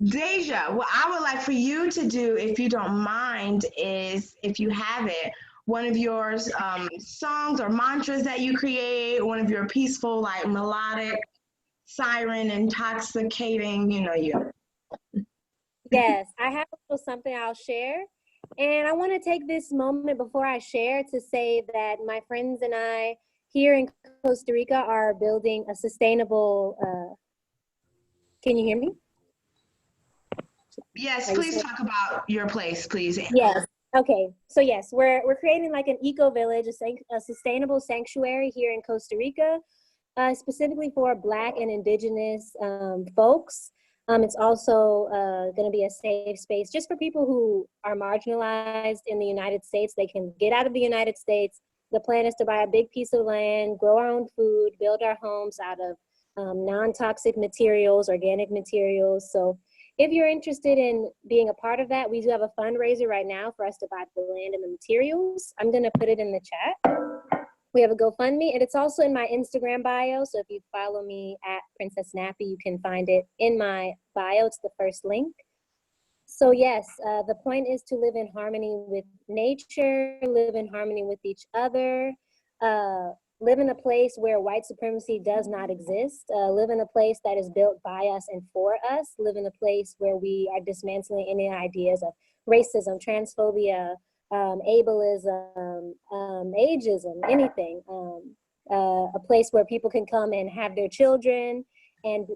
Deja. What I would like for you to do, if you don't mind, is if you have it, one of your songs or mantras that you create, one of your peaceful, like melodic, siren, intoxicating, you. Yes, I have a little something I'll share. And I want to take this moment before I share to say that my friends and I here in Costa Rica are building a sustainable, can you hear me? Yes, please talk about your place, please. Yes. Okay, so yes, we're creating like an eco village, a sustainable sanctuary here in Costa Rica, specifically for Black and Indigenous folks. It's also going to be a safe space just for people who are marginalized in the United States. They can get out of the United States. The plan is to buy a big piece of land, grow our own food, build our homes out of non-toxic materials, organic materials. So if you're interested in being a part of that, we do have a fundraiser right now for us to buy the land and the materials. I'm going to put it in the chat. We have a GoFundMe, and it's also in my Instagram bio. So if you follow me at Princess Nappy, you can find it in my bio. It's the first link. So yes, the point is to live in harmony with nature, live in harmony with each other, live in a place where white supremacy does not exist, live in a place that is built by us and for us, live in a place where we are dismantling any ideas of racism, transphobia, ableism, ageism, anything. A place where people can come and have their children and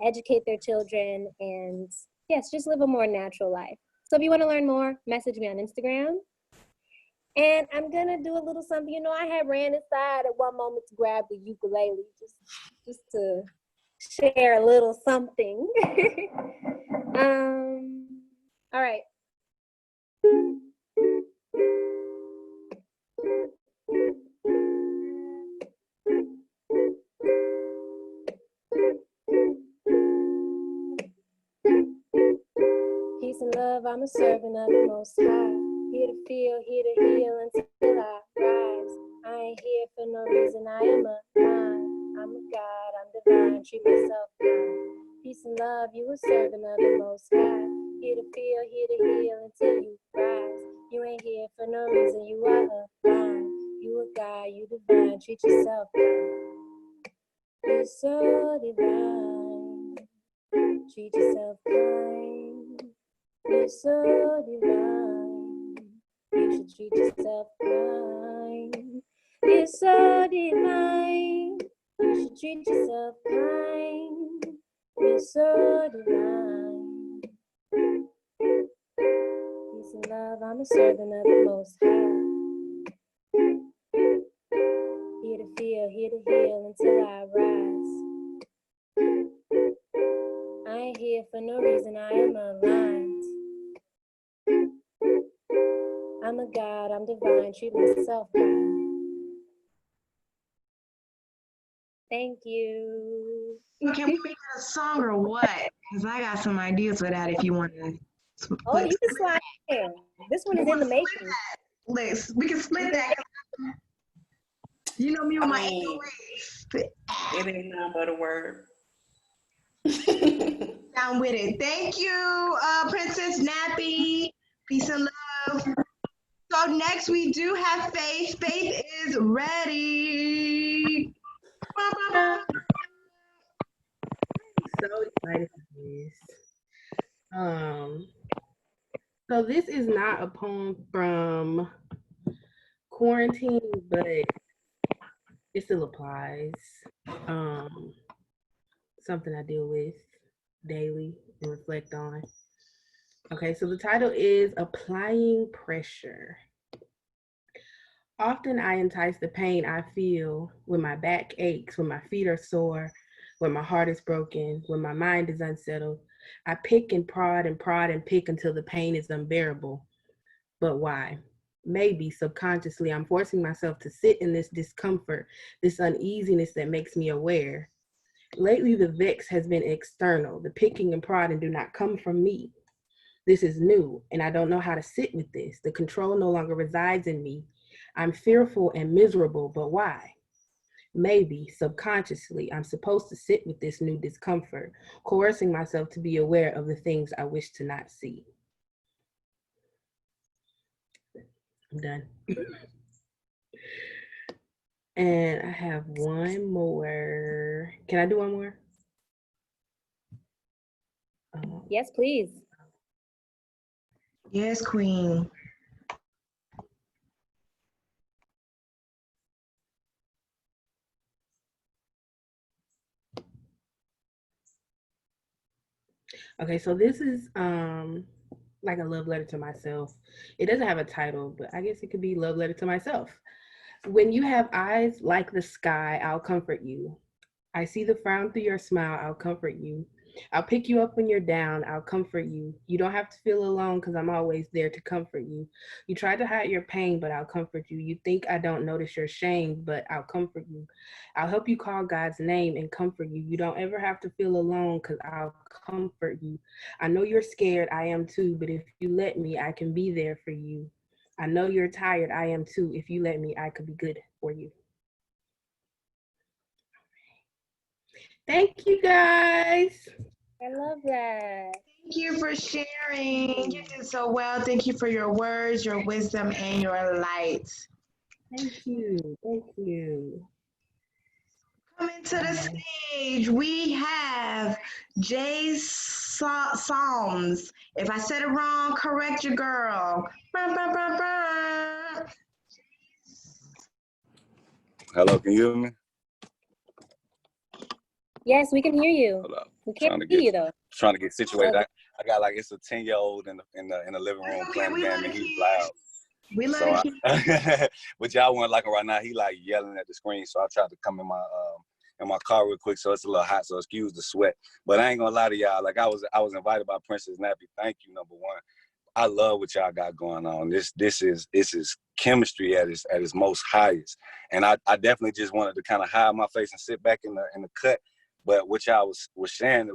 educate their children, and yes, just live a more natural life. So if you want to learn more, message me on Instagram. And I'm gonna do a little something. You know, I had ran inside at one moment to grab the ukulele, just to share a little something. All right. Peace and love, I'm a servant of the Most High. Here to feel, here to heal until I rise. I ain't here for no reason, I am a mind. I'm a God, I'm divine, treat myself kind. Peace and love, you a servant of the Most High. Here to feel, here to heal until you rise. You ain't here for no reason, you are a mind. You a God, you divine, treat yourself kind. You're so divine, treat yourself kind. You're so divine, you should treat yourself kind. You're so divine, you should treat yourself kind. You're so divine. Peace and love, I'm a servant of the Most High. Here to feel, here to heal until I rise. I ain't here for no reason, I am aligned. I'm a God, I'm divine, treat myself kind. Thank you. Can we make it a song or what? Because I got some ideas for that if you want to. Oh, you can slide in. This one is in the making. We can split that. You know me with my 808s. It ain't nothing but a word. Down with it. Thank you, Princess Nappy. Peace and love. So next we do have Faith. Faith is ready. So excited for this. So this is not a poem from quarantine, but it still applies. Something I deal with daily and reflect on. Okay, so the title is Applying Pressure. Often I entice the pain I feel when my back aches, when my feet are sore, when my heart is broken, when my mind is unsettled. I pick and prod and pick until the pain is unbearable. But why? Maybe subconsciously I'm forcing myself to sit in this discomfort, this uneasiness that makes me aware. Lately, the vex has been external. The picking and prodding do not come from me. This is new, and I don't know how to sit with this. The control no longer resides in me. I'm fearful and miserable, but why? Maybe subconsciously I'm supposed to sit with this new discomfort, coercing myself to be aware of the things I wish to not see. I'm done. And I have one more. Can I do one more? Yes, please. Yes, Queen. Okay, so this is like a love letter to myself. It doesn't have a title, but I guess it could be love letter to myself. When you have eyes like the sky, I'll comfort you. I see the frown through your smile, I'll comfort you. I'll pick you up when you're down, I'll comfort you. You don't have to feel alone because I'm always there to comfort you. You try to hide your pain, but I'll comfort you. You think I don't notice your shame, but I'll comfort you. I'll help you call God's name and comfort you. You don't ever have to feel alone because I'll comfort you. I know you're scared, I am too, but if you let me, I can be there for you. I know you're tired, I am too. If you let me, I could be good for you. Thank you, guys. I love that. Thank you for sharing. You did so well. Thank you for your words, your wisdom, and your light. Thank you. Thank you. Coming to the stage, we have Jay Psalms. If I said it wrong, correct your girl. Brr, brr, brr, brr. Hello, can you hear me? Yes, we can hear you. Hold up. We can't see you though. Trying to get situated. I got like it's a 10-year-old in the living room playing the game and he's loud. We love it. But y'all wouldn't like him right now. He like yelling at the screen, so I tried to come in my car real quick, so it's a little hot, so excuse the sweat. But I ain't gonna lie to y'all. Like I was invited by Princess Nappy. Thank you, number one. I love what y'all got going on. This is chemistry at its most highest, and I definitely just wanted to kind of hide my face and sit back in the cut. But what y'all was sharing,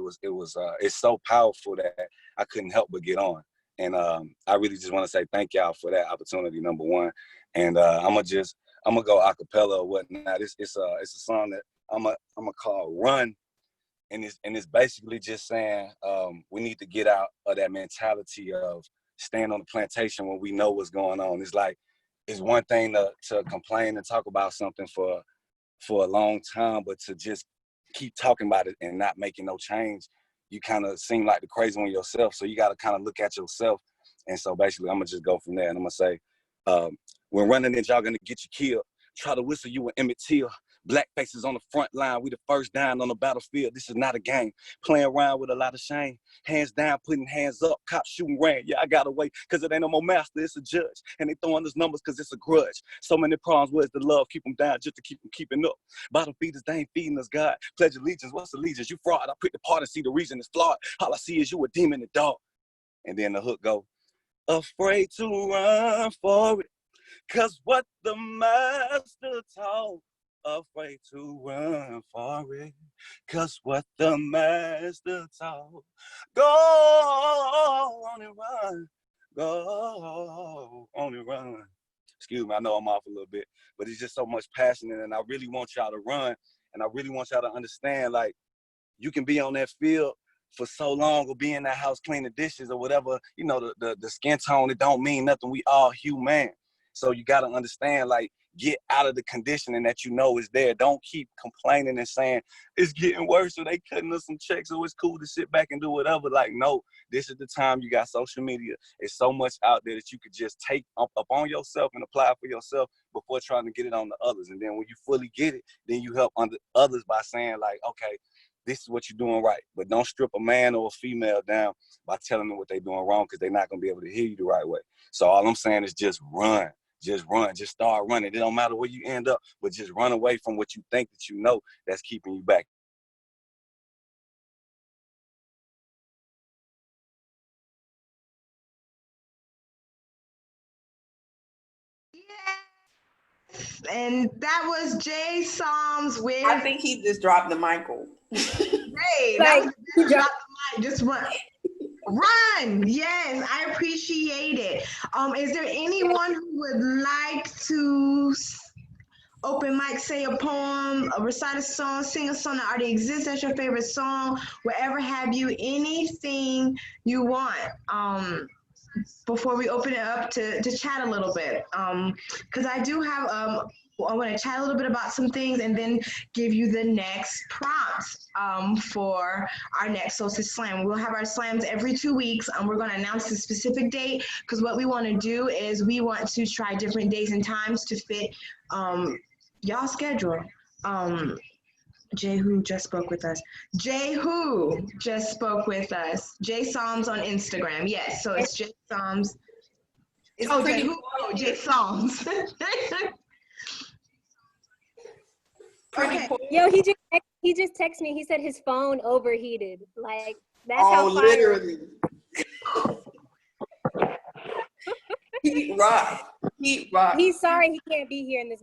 it's so powerful that I couldn't help but get on. And I really just want to say thank y'all for that opportunity, number one. And I'm gonna go a cappella or whatnot. It's a song that I'm gonna call Run. And it's basically just saying we need to get out of that mentality of staying on the plantation when we know what's going on. It's like it's one thing to complain and talk about something for a long time, but to just keep talking about it and not making no change, you kind of seem like the crazy one yourself. So you got to kind of look at yourself. And so basically, I'm gonna just go from there, and I'm gonna say, when running it, y'all gonna get you killed. Try to whistle you an Emmett Till. Black faces on the front line. We the first down on the battlefield. This is not a game. Playing around with a lot of shame. Hands down, putting hands up. Cops shooting ran. Yeah, I got away because it ain't no more master. It's a judge. And they throwing us numbers because it's a grudge. So many problems. Where's the love? Keep them down just to keep them keeping up. Bottom feeders, they ain't feeding us, God. Pledge allegiance. What's allegiance? You fraud. I pick the part and see the reason it's flawed. All I see is you a demon and dog. And then the hook go, afraid to run for it. Cause what the master taught, afraid to run for it. Cause what the master taught, go on and run, go on and run. Excuse me, I know I'm off a little bit, but it's just so much passion, and I really want y'all to run, and I really want y'all to understand, like, you can be on that field for so long or be in that house cleaning dishes or whatever, you know, the skin tone, it don't mean nothing. We all human. So you got to understand, like, get out of the conditioning that you know is there. Don't keep complaining and saying, it's getting worse or they cutting us some checks or it's cool to sit back and do whatever. Like, no, this is the time. You got social media. It's so much out there that you could just take up on yourself and apply for yourself before trying to get it on the others. And then when you fully get it, then you help others by saying, like, okay, this is what you're doing right. But don't strip a man or a female down by telling them what they're doing wrong, because they're not going to be able to hear you the right way. So all I'm saying is just run. Just run. Just start running. It don't matter where you end up, but just run away from what you think that you know that's keeping you back. And that was Jay Psalms with. I think he just dropped the Michael. Hey, that was just drop the mic. Just run. Run. Yes, I appreciate it. Is there anyone who would like to open mic, say a poem, recite a song, sing a song that already exists? That's your favorite song, whatever have you, anything you want. Before we open it up to chat a little bit, because I do have I want to chat a little bit about some things and then give you the next prompts for our next Solstice Slam. We'll have our slams every 2 weeks. We're going to announce the specific date, because what we want to do is we want to try different days and times to fit y'all's schedule. Jay Who just spoke with us. Jay Who just spoke with us. Jay Psalms on Instagram. Yes, so it's Jay Psalms. Oh, Jay Who? Oh, Jay Psalms. Okay. Yo, he just texted me. He said his phone overheated. Like, that's how fire. Literally. Heat rock. Heat rock. He's sorry he can't be here in this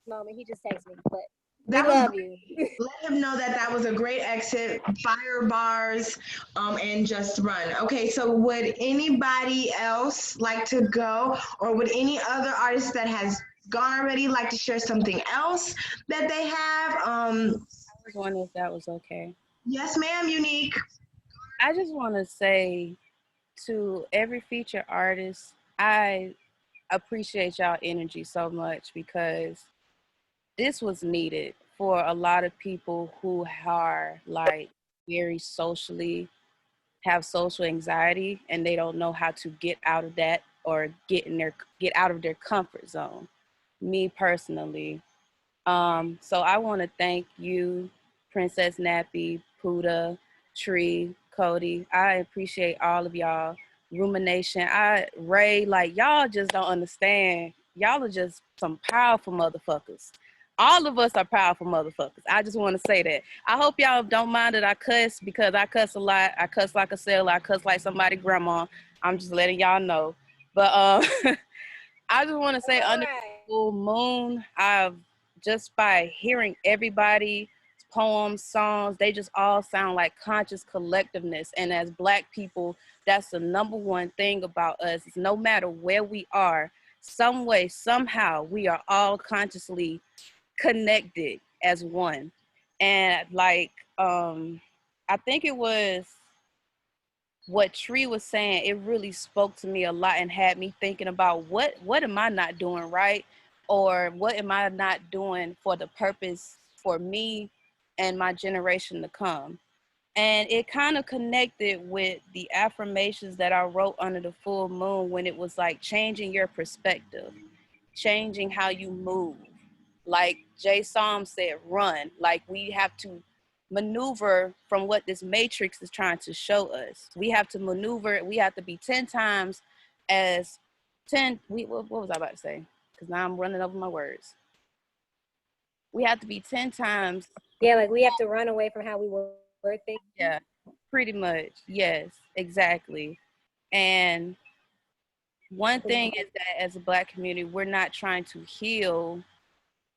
moment. He just texted me, but we love you. Let him know that was a great exit. Fire bars, and just run. Okay, so would anybody else like to go, or would any other artist that has gone already like to share something else that they have? I was wondering if that was okay. Yes, ma'am, Unique. I just want to say to every featured artist, I appreciate y'all energy so much, because this was needed for a lot of people who are like very socially, have social anxiety, and they don't know how to get out of that or get out of their comfort zone. Me personally. So I want to thank you, Princess Nappy, Puda, Tree, Cody. I appreciate all of y'all. Rumination, Ray, like y'all just don't understand. Y'all are just some powerful motherfuckers. All of us are powerful motherfuckers. I just want to say that. I hope y'all don't mind that I cuss, because I cuss a lot. I cuss like a sailor. I cuss like somebody grandma. I'm just letting y'all know. But I just want to say, under the full moon, I've just by hearing everybody's poems, songs, they just all sound like conscious collectiveness. And as Black people, that's the number one thing about us, is no matter where we are, some way, somehow, we are all consciously connected as one. And like, I think it was what Tree was saying, it really spoke to me a lot and had me thinking about what am I not doing right, or what am I not doing for the purpose for me and my generation to come. And it kind of connected with the affirmations that I wrote under the full moon, when it was like changing your perspective, changing how you move. Like Jay Psalm said, run. Like we have to maneuver from what this matrix is trying to show us. We have to maneuver. We have to be 10 times as 10. What was I about to say? Because now I'm running over my words. We have to be 10 times. Yeah, like we have to run away from how we were thinking. Yeah, pretty much. Yes, exactly. And one thing is that as a Black community, we're not trying to heal,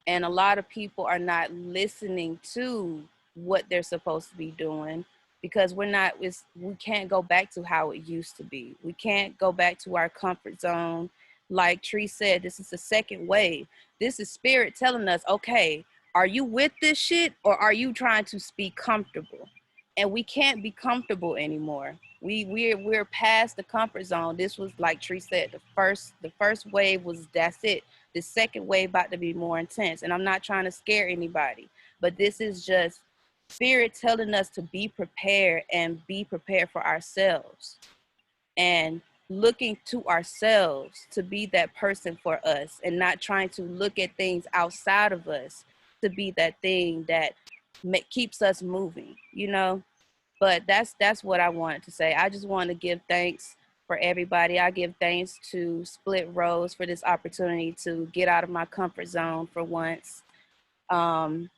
and a lot of people are not listening to what they're supposed to be doing, because we can't go back to how it used to be. We can't go back to our comfort zone. Like Tree said, this is the second wave. This is spirit telling us, okay, are you with this shit, or are you trying to be comfortable? And we can't be comfortable anymore. We're past the comfort zone. This was, like Tree said, the first wave was, that's it. The second wave about to be more intense. And I'm not trying to scare anybody, but this is just spirit telling us to be prepared, and be prepared for ourselves, and looking to ourselves to be that person for us, and not trying to look at things outside of us to be that thing that keeps us moving, you know? But that's what I wanted to say. I just want to give thanks for everybody. I give thanks to Split Rose for this opportunity to get out of my comfort zone for once. And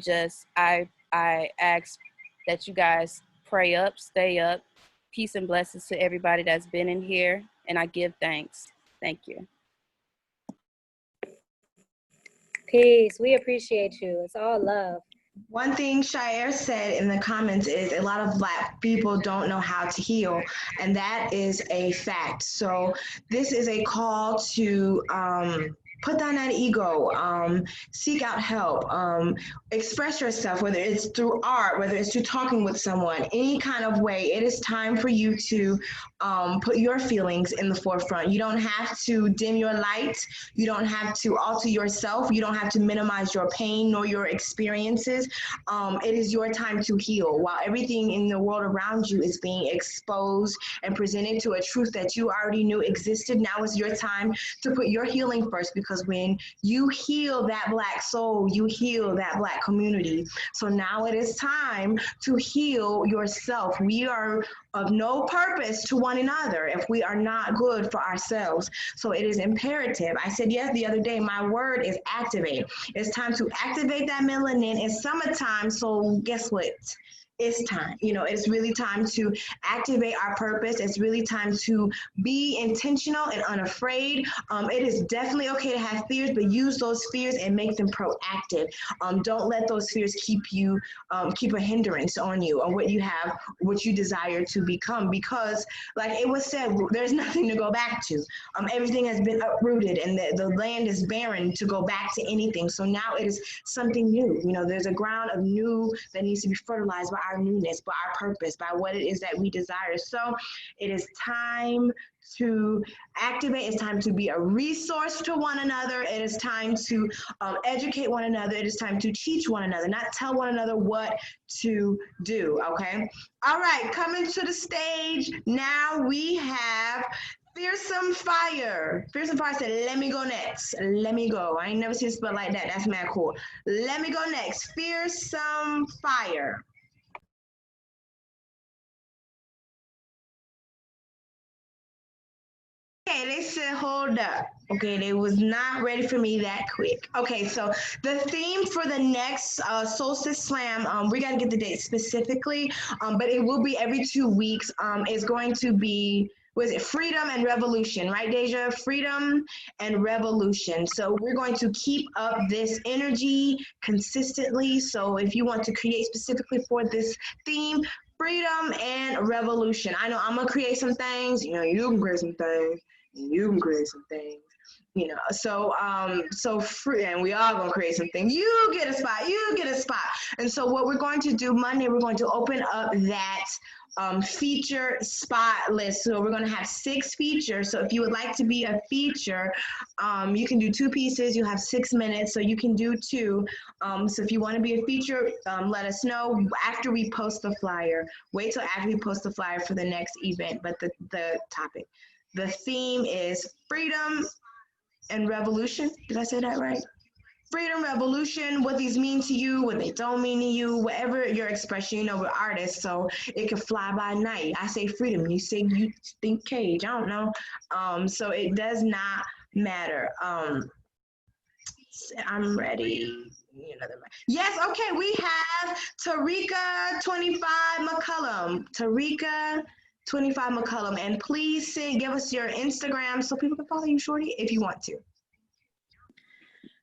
just, I ask that you guys pray up, stay up. Peace and blessings to everybody that's been in here. And I give thanks. Thank you. Peace. We appreciate you. It's all love. One thing Shire said in the comments is a lot of Black people don't know how to heal, and that is a fact. So this is a call to put down that ego, seek out help, express yourself, whether it's through art, whether it's through talking with someone, any kind of way. It is time for you to put your feelings in the forefront. You don't have to dim your light. You don't have to alter yourself. You don't have to minimize your pain nor your experiences. It is your time to heal. While everything in the world around you is being exposed and presented to a truth that you already knew existed, now is your time to put your healing first, because when you heal that Black soul, you heal that Black community. So now it is time to heal yourself. We are of no purpose to one another if we are not good for ourselves. So it is imperative. I said yes the other day, my word is activate. It's time to activate that melanin. It's summertime, so guess what? It's time. You know, it's really time to activate our purpose. It's really time to be intentional and unafraid. It is definitely okay to have fears, but use those fears and make them proactive. Don't let those fears keep a hindrance on you, on what you have, what you desire to become, because like it was said, there's nothing to go back to. Everything has been uprooted, and the land is barren to go back to anything. So now it is something new. You know, there's a ground of new that needs to be fertilized by our newness, by our purpose, by what it is that we desire. So it is time to activate. It's time to be a resource to one another. It is time to educate one another. It is time to teach one another, not tell one another what to do, okay? All right, coming to the stage, now we have Fearsome Fire. Fearsome Fire said, let me go next. Let me go. I ain't never seen it spelled like that. That's mad cool. Let me go next. Fearsome Fire. Okay, they said, hold up. Okay, they was not ready for me that quick. Okay, so the theme for the next Solstice Slam, we got to get the date specifically, but it will be every 2 weeks. It's going to be, what is it, Freedom and Revolution, right, Deja? Freedom and Revolution. So we're going to keep up this energy consistently. So if you want to create specifically for this theme, freedom and revolution. I know I'm gonna create some things, you know, you can create some things, you can create some things, you know. So free, and we all gonna create some things. You get a spot, you get a spot. And so what we're going to do Monday, we're going to open up that feature spot list. So we're going to have 6 features. So if you would like to be a feature, you can do 2 pieces. You have 6 minutes, so you can do 2. So if you want to be a feature, let us know after we post the flyer. Wait till after we post the flyer for the next event. But the topic, the theme is freedom and revolution. Did I say that right? Freedom, revolution, what these mean to you, what they don't mean to you, whatever your expression. You know, we're artists, so it could fly by night. I say freedom, you think cage. I don't know. So it does not matter. I'm ready. Yes, okay, we have Tarika 25 McCullum. Tarika 25 McCullum. And please give us your Instagram so people can follow you, Shorty, if you want to.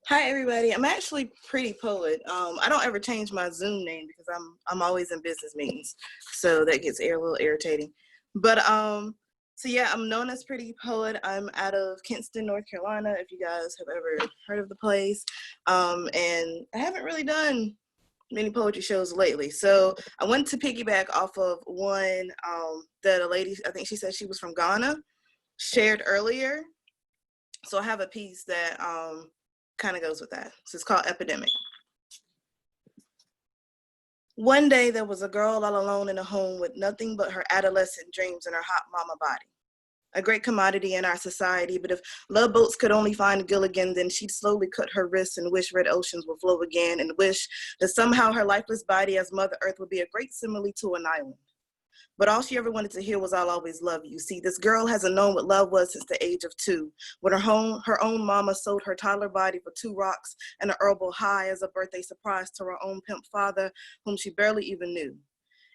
Hi everybody, I'm actually Pretty Poet. I don't ever change my Zoom name because I'm always in business meetings, so that gets a little irritating. But so yeah, I'm known as Pretty Poet. I'm out of Kinston, North Carolina, if you guys have ever heard of the place. And I haven't really done many poetry shows lately, so I wanted to piggyback off of one that a lady, I think she said she was from Ghana, shared earlier. So I have a piece that kind of goes with that. So it's called Epidemic. One day there was a girl all alone in a home with nothing but her adolescent dreams and her hot mama body. A great commodity in our society, but if love boats could only find Gilligan, then she'd slowly cut her wrists and wish red oceans would flow again, and wish that somehow her lifeless body as Mother Earth would be a great simile to an island. But all she ever wanted to hear was, I'll always love you. See, this girl hasn't known what love was since the age of 2, when her own mama sold her toddler body for 2 rocks and an herbal high as a birthday surprise to her own pimp father, whom she barely even knew.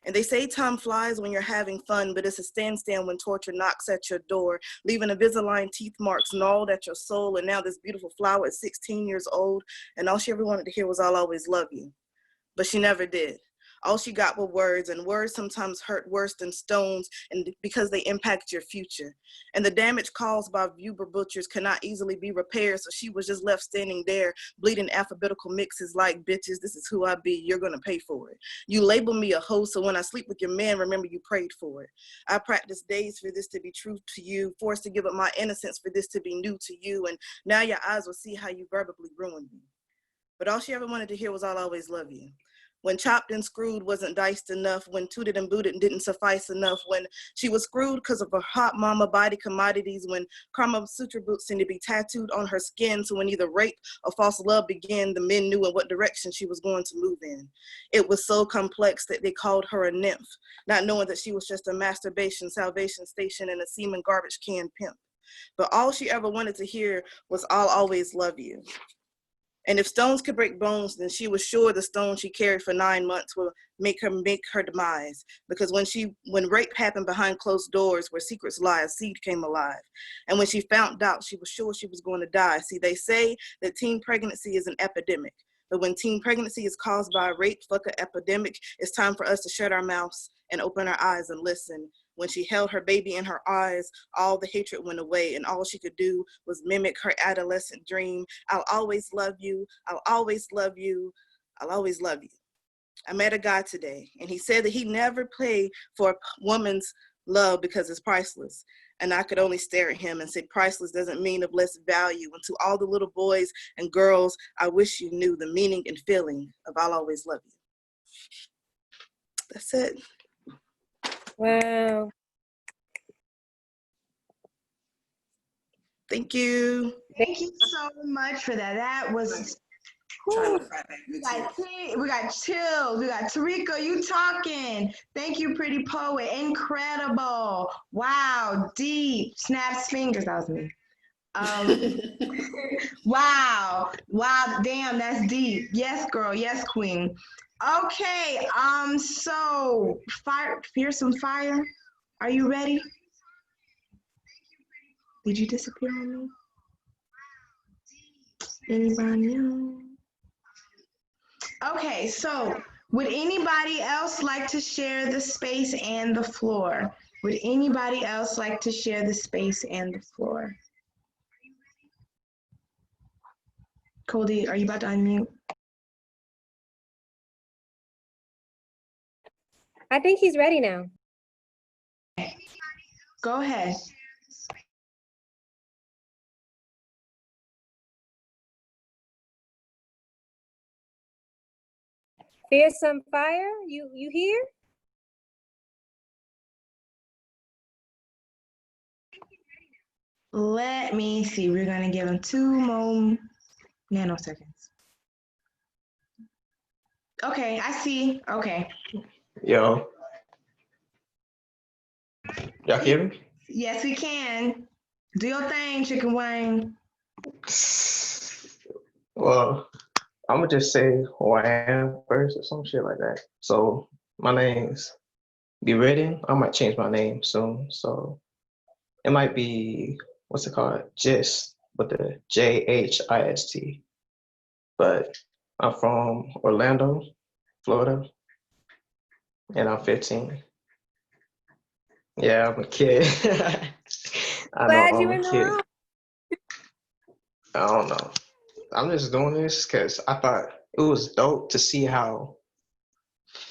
And they say time flies when you're having fun, but it's a standstill when torture knocks at your door, leaving Invisalign teeth marks gnawed at your soul. And now this beautiful flower is 16 years old, and all she ever wanted to hear was, I'll always love you. But she never did. All she got were words, and words sometimes hurt worse than stones, and because they impact your future. And the damage caused by Uber butchers cannot easily be repaired, so she was just left standing there, bleeding alphabetical mixes like, bitches, this is who I be, you're gonna pay for it. You label me a hoe, so when I sleep with your man, remember you prayed for it. I practiced days for this to be true to you, forced to give up my innocence for this to be new to you, and now your eyes will see how you verbally ruined me. But all she ever wanted to hear was, I'll always love you. When chopped and screwed wasn't diced enough, when tooted and booted didn't suffice enough, when she was screwed because of her hot mama body commodities, when Karma Sutra boots seemed to be tattooed on her skin, so when either rape or false love began, the men knew in what direction she was going to move in. It was so complex that they called her a nymph, not knowing that she was just a masturbation, salvation station, and a semen garbage can pimp. But all she ever wanted to hear was, I'll always love you. And if stones could break bones, then she was sure the stone she carried for 9 months would make her demise. Because when rape happened behind closed doors where secrets lie, a seed came alive. And when she found out, she was sure she was going to die. See, they say that teen pregnancy is an epidemic. But when teen pregnancy is caused by a rape fucker epidemic, it's time for us to shut our mouths and open our eyes and listen. When she held her baby in her eyes, all the hatred went away, and all she could do was mimic her adolescent dream. I'll always love you. I'll always love you. I'll always love you. I met a guy today, and he said that he never paid for a woman's love because it's priceless. And I could only stare at him and say priceless doesn't mean of less value. And to all the little boys and girls, I wish you knew the meaning and feeling of I'll always love you. That's it. Wow. Thank you. Thank you so much for that. That was whew. We got chills. We got Tarika, you talking. Thank you, pretty poet. Incredible. Wow. Deep. Snaps fingers. That was me. Wow. Wow. Damn, that's deep. Yes, girl. Yes, queen. Okay. So fearsome fire. Are you ready? Did you disappear on me? Anybody else? Okay, so would anybody else like to share the space and the floor? Would anybody else like to share the space and the floor? Cody, are you about to unmute? I think he's ready now. Go ahead. Fearsome fire, you here? Let me see. We're gonna give him 2 more nanoseconds. Okay, I see. Okay. Yo. Y'all hear me? Yes, we can. Do your thing, Chicken Wing. Well, I'm gonna just say who I am first or some shit like that. So my name's Be Ready. I might change my name soon. So it might be, what's it called? Gist with the JHIST. But I'm from Orlando, Florida, and I'm 15. Yeah, I'm a kid. I know Glad you I'm in a the kid. room. I don't know. I'm just doing this because I thought it was dope to see how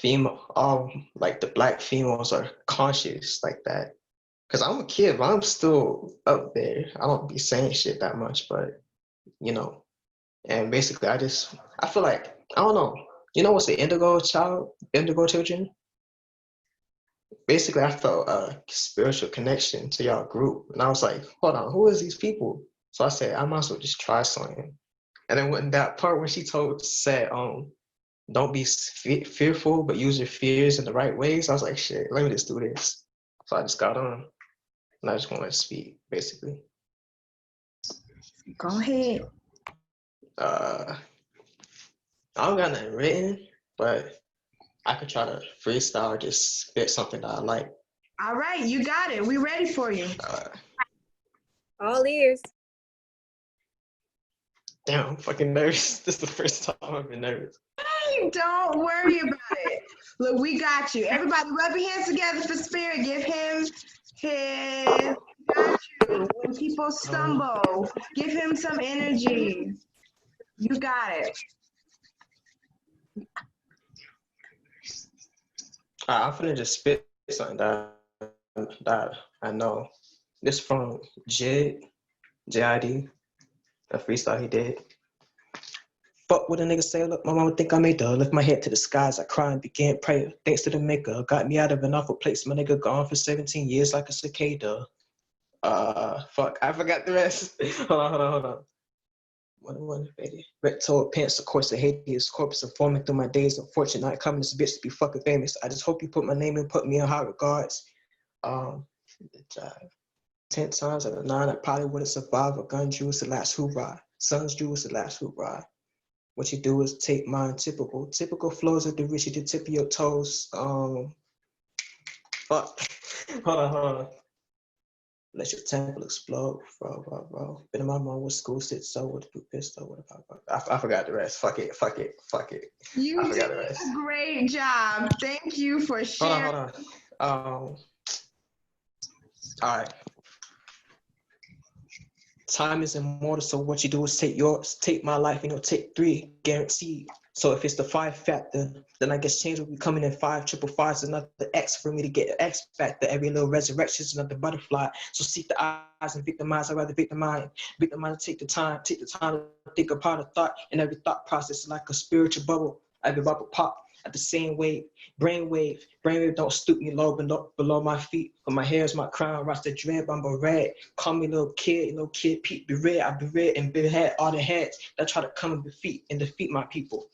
like the black females are conscious like that. Because I'm a kid, but I'm still up there. I don't be saying shit that much, but you know. And basically, I feel like, I don't know. You know what's the indigo children? Basically, I felt a spiritual connection to y'all group. And I was like, hold on, who is these people? So I said, I might as well just try something. And then when that part when she said, don't be fearful, but use your fears in the right ways, I was like, shit, let me just do this. So I just got on, and I just want to speak, basically. Go ahead. I don't got nothing written, but I could try to freestyle or just spit something that I like. All right, you got it. We ready for you. All ears. Damn, I'm fucking nervous. This is the first time I've been nervous. Hey, don't worry about it. Look, we got you. Everybody rub your hands together for Spirit. Give him his, got you. When people stumble, give him some energy. You got it. I'm finna just spit something that I know. This from JID, a freestyle he did. Fuck what a nigga say, look, my mama think I made her. Lift my head to the skies, I cry and began prayer. Thanks to the maker, got me out of an awful place. My nigga gone for 17 years like a cicada. Fuck, I forgot the rest. hold on. One, baby. Red told pants, of course, I hate his corpse informing through my days. Unfortunate, not coming this bitch to be fucking famous. I just hope you put my name and put me in high regards. 10 times out of 9, I probably wouldn't survive. A gun drew was the last hoorah. Sons drew was the last hoorah. What you do is take mine, typical flows of the rich at the tip of your toes. Fuck. Hold on. Let your temple explode, bro. Been in my mom with school, sit so with the pistol. What about? I forgot the rest. Fuck it. You I forgot did the rest. a great job. Thank you for sharing. Hold on. All right. Time is immortal, so what you do is take yours, take my life, take 3, guaranteed. So if it's the 5 factor, then I guess change will be coming in 5 triple fives, another X for me to get an X factor. Every little resurrection is another butterfly. So seek the eyes and victimize. I'd rather victimize and take the time to think about a thought, and every thought process is like a spiritual bubble. Every bubble pop at the same wave, brainwave don't stoop me low below my feet. But my hair is my crown, rocks the dread, I'm a red. Call me little kid Pete, be red. I be red and be head all the heads that try to come and defeat my people.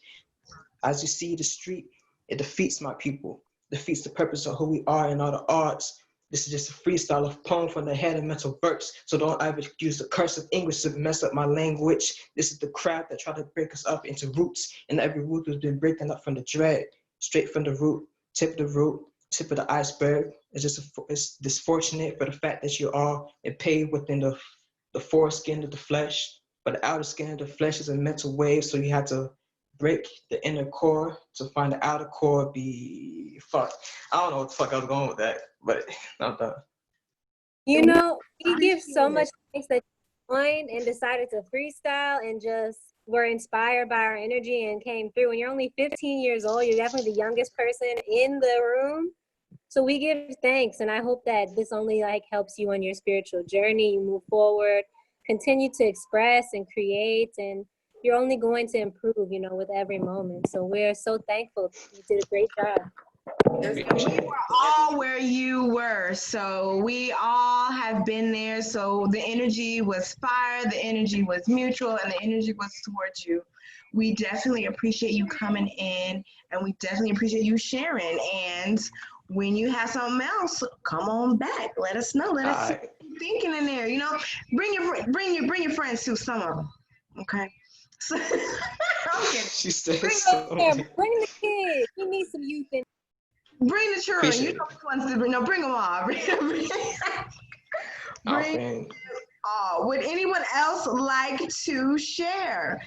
As you see the street, it defeats my people, defeats the purpose of who we are and all the odds. This is just a freestyle of poem from the head and mental verse. So don't ever use the curse of English to mess up my language. This is the crab that tried to break us up into roots. And every root has been breaking up from the dread, straight from the root, tip of the iceberg. It's disfortunate for the fact that you are impaved within the foreskin of the flesh. But the outer skin of the flesh is a mental wave, so you have to break the inner core to find the outer core. Fuck. I don't know what the fuck I was going with that, but I'm done. You know, we give so much thanks that you joined and decided to freestyle and just were inspired by our energy and came through. And you're only 15 years old. You're definitely the youngest person in the room. So we give thanks, and I hope that this only like helps you on your spiritual journey. You move forward, continue to express and create, and you're only going to improve, you know, with every moment. So we're so thankful. You did a great job. We were all where you were, so we all have been there. So the energy was fire, the energy was mutual, and the energy was towards you. We definitely appreciate you coming in, and we definitely appreciate you sharing. And when you have something else, come on back. Let us know. Let us see what you're thinking in there. You know, bring your friends too. Some of them, okay. So, okay. She said bring the kids. We need some youth in. Bring the children. You know which ones to bring. No, bring them all. Bring all. Would anyone else like to share?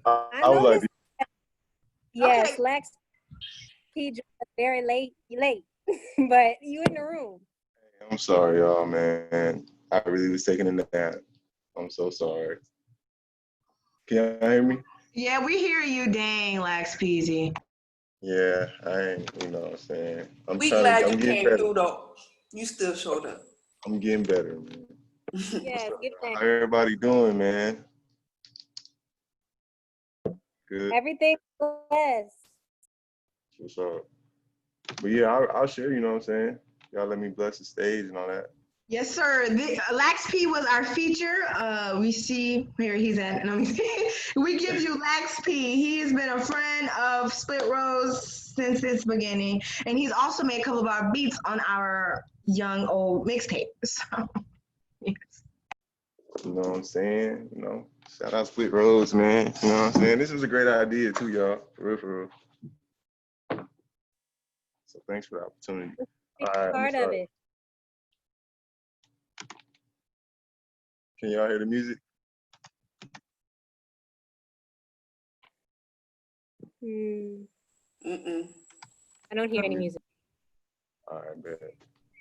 I would like to. Yes, okay. Lex, he joined us very late, but you in the room. I'm sorry, y'all, man. I really was taking a nap. I'm so sorry. Can y'all hear me? Yeah, we hear you, dang, Lax Peasy. Yeah, I ain't, you know what I'm saying? We glad you came through, though. You still showed up. I'm getting better, man. Yeah, give thanks. How everybody doing, man? Good. Everything blessed. What's up? But yeah, I'll share, you know what I'm saying? Y'all let me bless the stage and all that. Yes, sir. Lax P was our feature. We see where he's at. We give you Lax P. He has been a friend of Split Rose since its beginning, and he's also made a couple of our beats on our young old mixtape. So, yes. You know what I'm saying? You know, shout out Split Rose, man. You know what I'm saying? This was a great idea too, y'all. For real, for real. So thanks for the opportunity. All right, part of it. Can y'all hear the music? I don't hear any music. All right, bet.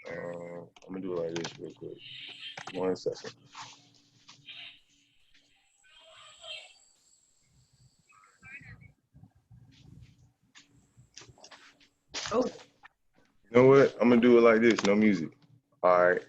I'm gonna do it like this real quick. 1 second. Oh. You know what? I'm gonna do it like this, no music. All right.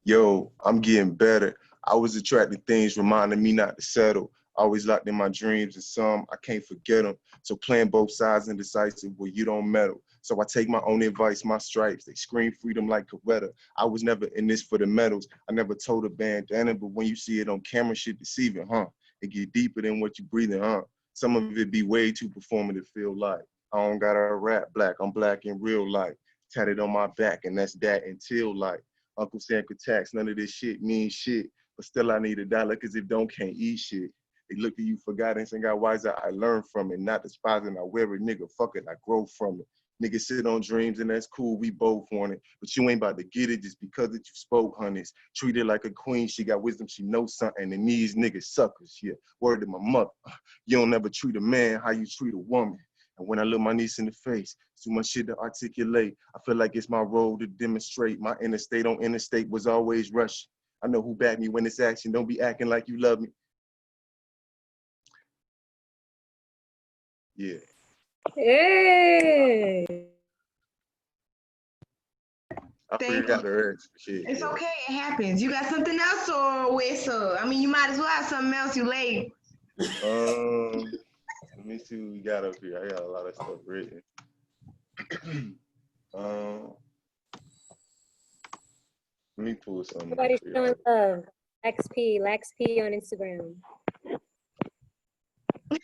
Yo, I'm getting better. I was attracting things reminding me not to settle. Always locked in my dreams, and some I can't forget them. So playing both sides indecisive where you don't meddle. So I take my own advice, my stripes, they scream freedom like Coretta. I was never in this for the medals. I never told a bandana, but when you see it on camera, shit deceiving, huh? It get deeper than what you breathing, huh? Some of it be way too performative, feel like. I don't gotta rap black, I'm black in real life. Tatted on my back, and that's that until like. Uncle Sam could tax, none of this shit means shit. But still I need $1, cause if don't, can't eat shit. They look at you for guidance and got wiser, I learned from it. Not despising, I wear it, nigga, fuck it, I grow from it. Niggas sit on dreams and that's cool, we both want it. But you ain't about to get it just because that you spoke, honeys. Treat her like a queen, she got wisdom, she knows something. And these niggas suckers, yeah. Word to my mother. You don't ever treat a man how you treat a woman. And when I look my niece in the face, it's too much shit to articulate. I feel like it's my role to demonstrate. My interstate on interstate was always rushing. I know who backed me when it's action. Don't be acting like you love me. Yeah. Hey. I Thank forgot you. the rest. Shit, It's yeah. okay. It happens. You got something else, or what's up? I mean, you might as well have something else. You late. Let me see what we got up here. I got a lot of stuff written. Let me pull something up Everybody's for showing y'all. love. LaxP on Instagram.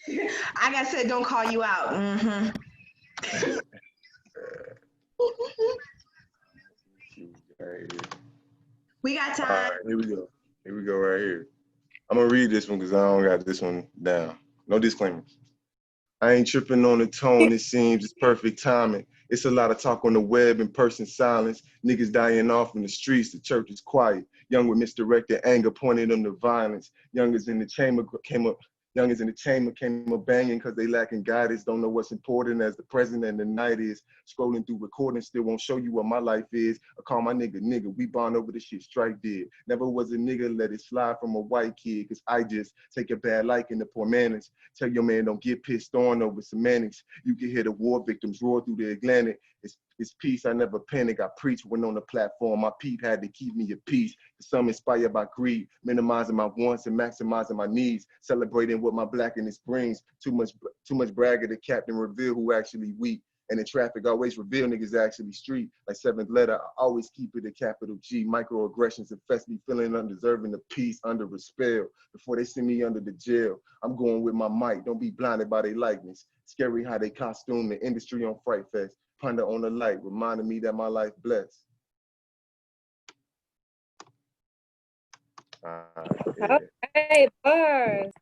Like I said, don't call you out. Mm-hmm. Right here. We got All time. right, here we go. Here we go right here. I'm gonna read this one because I don't got this one down. No disclaimers. I ain't tripping on the tone, it seems it's perfect timing. It's a lot of talk on the web, in person silence. Niggas dying off in the streets, the church is quiet. Young with misdirected anger pointed on the violence. Youngers in the chamber came up banging because they lacking guidance. Don't know what's important as the present and the night is. Scrolling through recordings still won't show you what my life is. I call my nigga, we bond over the shit Strike did. Never was a nigga let it slide from a white kid, cause I just take a bad liking to poor manners. Tell your man don't get pissed on over semantics. You can hear the war victims roar through the Atlantic. It's peace, I never panic. I preach when on the platform. My peep had to keep me at peace. Some inspired by greed, minimizing my wants and maximizing my needs. Celebrating what my blackness brings. Too much bragger to captain reveal who actually weak. And in traffic, always reveal niggas actually street. Like seventh letter, I always keep it a capital G. Microaggressions infest me, feeling undeserving of peace under a spell. Before they send me under the jail, I'm going with my mic. Don't be blinded by their likeness. Scary how they costume the industry on Fright Fest. Ponder on the light, reminding me that my life blessed. Yeah. Okay, bars.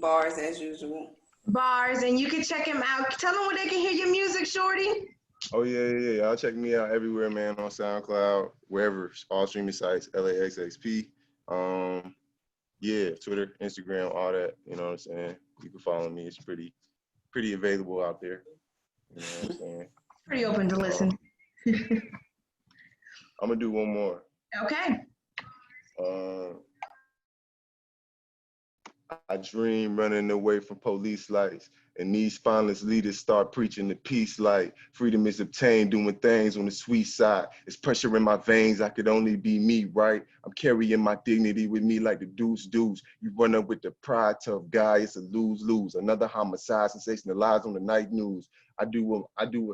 Bars as usual. Bars, and you can check him out. Tell them where they can hear your music, shorty. Oh yeah. Y'all check me out everywhere, man, on SoundCloud, wherever, all streaming sites, LAXXP. Yeah, Twitter, Instagram, all that. You know what I'm saying? You can follow me. It's pretty available out there. You know what I'm saying? Pretty open to listen. I'm gonna do one more. Okay. I dream running away from police lights, and these spineless leaders start preaching the peace light. Freedom is obtained doing things on the sweet side. It's pressure in my veins, I could only be me, right? I'm carrying my dignity with me like the deuce. You run up with the pride, tough guy, it's a lose-lose. Another homicide sensationalized on the night news. I do what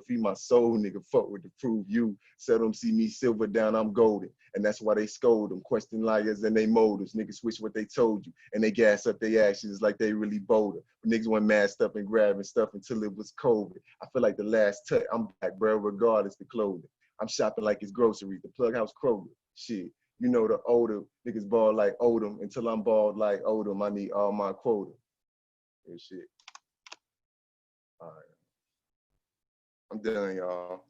feed my soul, nigga, fuck with to prove you. Seldom see me silver down, I'm golden. And that's why they scold them, question liars and they motives. Niggas switch what they told you, and they gas up their actions like they really bolder. But niggas went masked up and grabbing stuff until it was COVID. I feel like the last touch, I'm back, bro, regardless the clothing. I'm shopping like it's groceries, the plug house Kroger. Shit, you know the older niggas ball like Odom. Until I'm bald like Odom, I need all my quota. And shit. All right. I'm done, y'all.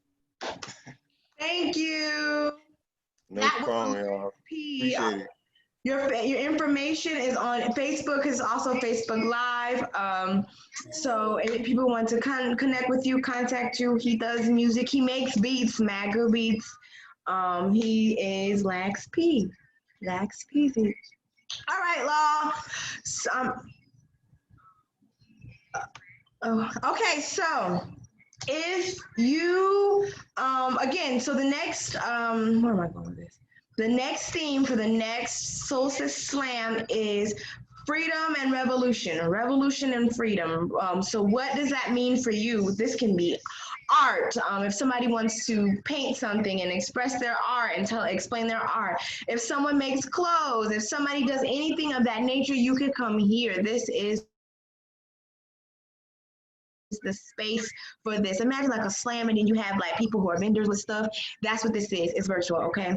Thank you. No problem, y'all. Appreciate it. Your information is on Facebook. It's also Facebook Live. So if people want to connect with you, contact you. He does music. He makes beats, MAGA beats. He is LaxP. LaxP. All right, Law. So, okay, so if you again, so the next where am I going with this? The next theme for the next Solstice Slam is freedom and revolution, or revolution and freedom. So what does that mean for you? This can be art. If somebody wants to paint something and express their art and explain their art. If someone makes clothes, if somebody does anything of that nature, you can come here. This is the space for this. Imagine like a slam and then you have like people who are vendors with stuff. That's what this is. It's virtual, okay?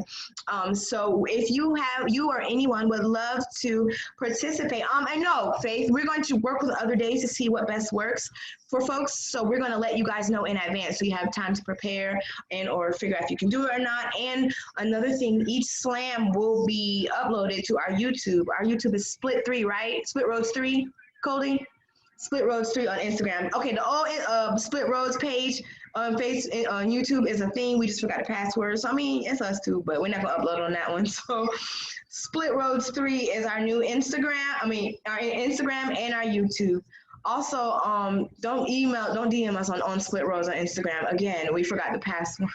So if you or anyone would love to participate, I know, Faith, we're going to work with other days to see what best works for folks. So we're going to let you guys know in advance so you have time to prepare and or figure out if you can do it or not. And another thing, each slam will be uploaded to our YouTube. Our YouTube is Split 3, right? Split Roads 3, Goldie? Split Roads 3 on Instagram. Okay, the old Split Roads page on YouTube is a thing. We just forgot the password. So, I mean, it's us too, but we're not going to upload on that one. So, Split Roads 3 is our new Instagram. Our Instagram and our YouTube. Also, don't DM us on Split Rose on Instagram. Again, we forgot the password.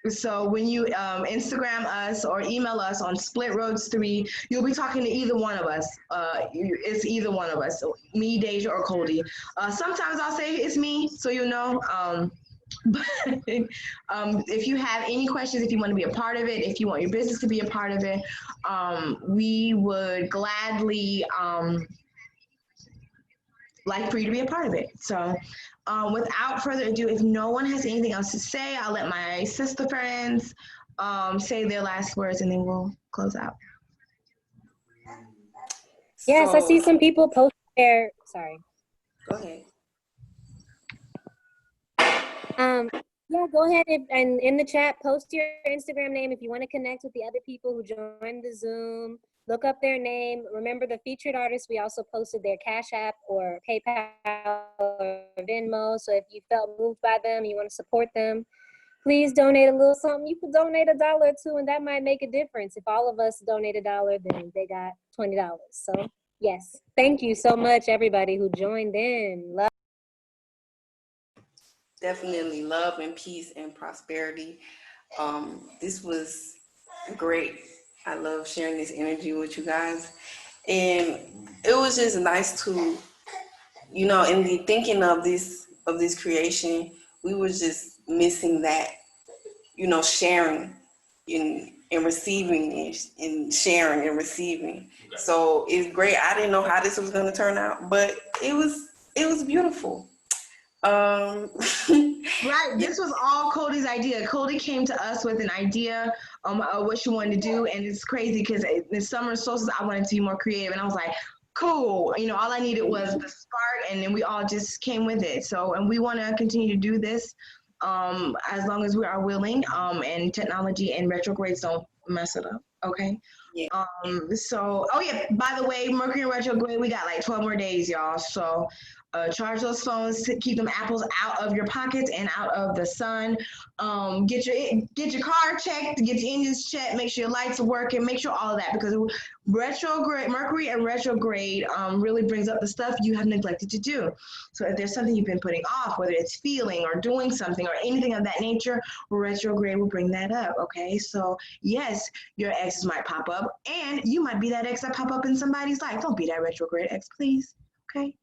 So when you Instagram us or email us on Split Roads 3, you'll be talking to either one of us. It's either one of us, so me, Deja, or Cody. Sometimes I'll say it's me, so you know. But if you have any questions, if you want to be a part of it, if you want your business to be a part of it, we would gladly like for you to be a part of it. So without further ado, if no one has anything else to say, I'll let my sister friends say their last words and then we'll close out. Yes, I see some people post their, sorry. Go ahead. Yeah, go ahead and in the chat, post your Instagram name if you want to connect with the other people who joined the Zoom. Look up their name. Remember the featured artists, we also posted their Cash App or PayPal or Venmo. So if you felt moved by them, you want to support them, please donate a little something. You could donate $1 or $2 and that might make a difference. If all of us donate $1, then they got $20. So yes, thank you so much everybody who joined in. Love. Definitely love and peace and prosperity. This was great. I love sharing this energy with you guys. And it was just nice to, you know, in the thinking of this creation, we were just missing that, you know, sharing and receiving and sharing and receiving. So it's great. I didn't know how this was gonna turn out, but it was beautiful. Right, this was all Cody's idea. Cody came to us with an idea of what she wanted to do, and it's crazy because in summer solstice I wanted to be more creative, and I was like, cool, you know, all I needed was the spark, and then we all just came with it. So, and we want to continue to do this as long as we are willing, and technology and retrogrades don't mess it up. Okay. Yeah. So, oh yeah, by the way, Mercury in retrograde, we got like 12 more days, y'all. So charge those phones to keep them apples out of your pockets and out of the sun. Get your car checked, get your engines checked, make sure your lights are working, make sure all of that, because retrograde, Mercury and retrograde really brings up the stuff you have neglected to do. So if there's something you've been putting off, whether it's feeling or doing something or anything of that nature, retrograde will bring that up. Okay, so yes, your exes might pop up, and you might be that ex that pop up in somebody's life. Don't be that retrograde ex, please. Okay.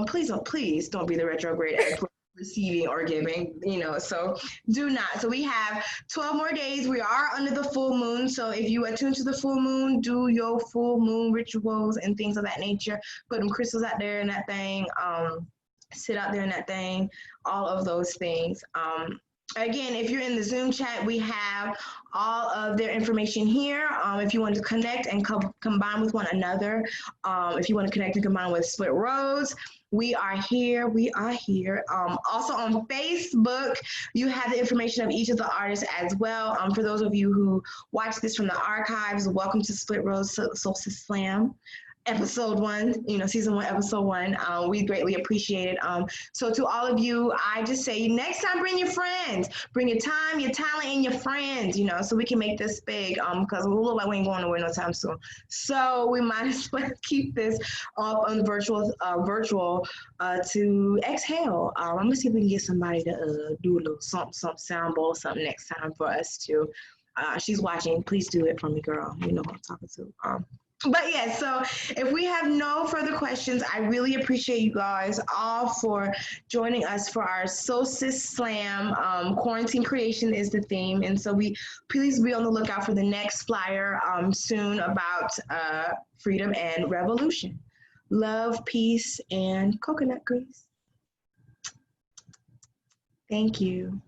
Please don't be the retrograde ex receiving or giving, you know, so do not. So we have 12 more days. We are under the full moon. So if you attune to the full moon, do your full moon rituals and things of that nature. Put them crystals out there in that thing. Sit out there in that thing, all of those things. Again, if you're in the Zoom chat, we have all of their information here. If you want to connect and combine with one another, if you want to connect and combine with Split Roads, we are here. We are here. Also on Facebook, you have the information of each of the artists as well. For those of you who watch this from the archives, welcome to Split Roads Solstice Slam. Episode 1, you know, season 1, episode 1. We greatly appreciate it. So to all of you, I just say next time, bring your friends, bring your time, your talent, and your friends, you know, so we can make this big, because we look like we ain't going nowhere no time soon. So we might as well keep this off on the virtual to exhale. I'm gonna see if we can get somebody to do a little something sound bowl something next time for us to. She's watching. Please do it for me, girl. You know who I'm talking to. But yeah, so if we have no further questions, I really appreciate you guys all for joining us for our Solstice Slam. Quarantine creation is the theme. And so please be on the lookout for the next flyer soon about freedom and revolution. Love, peace, and coconut grease. Thank you.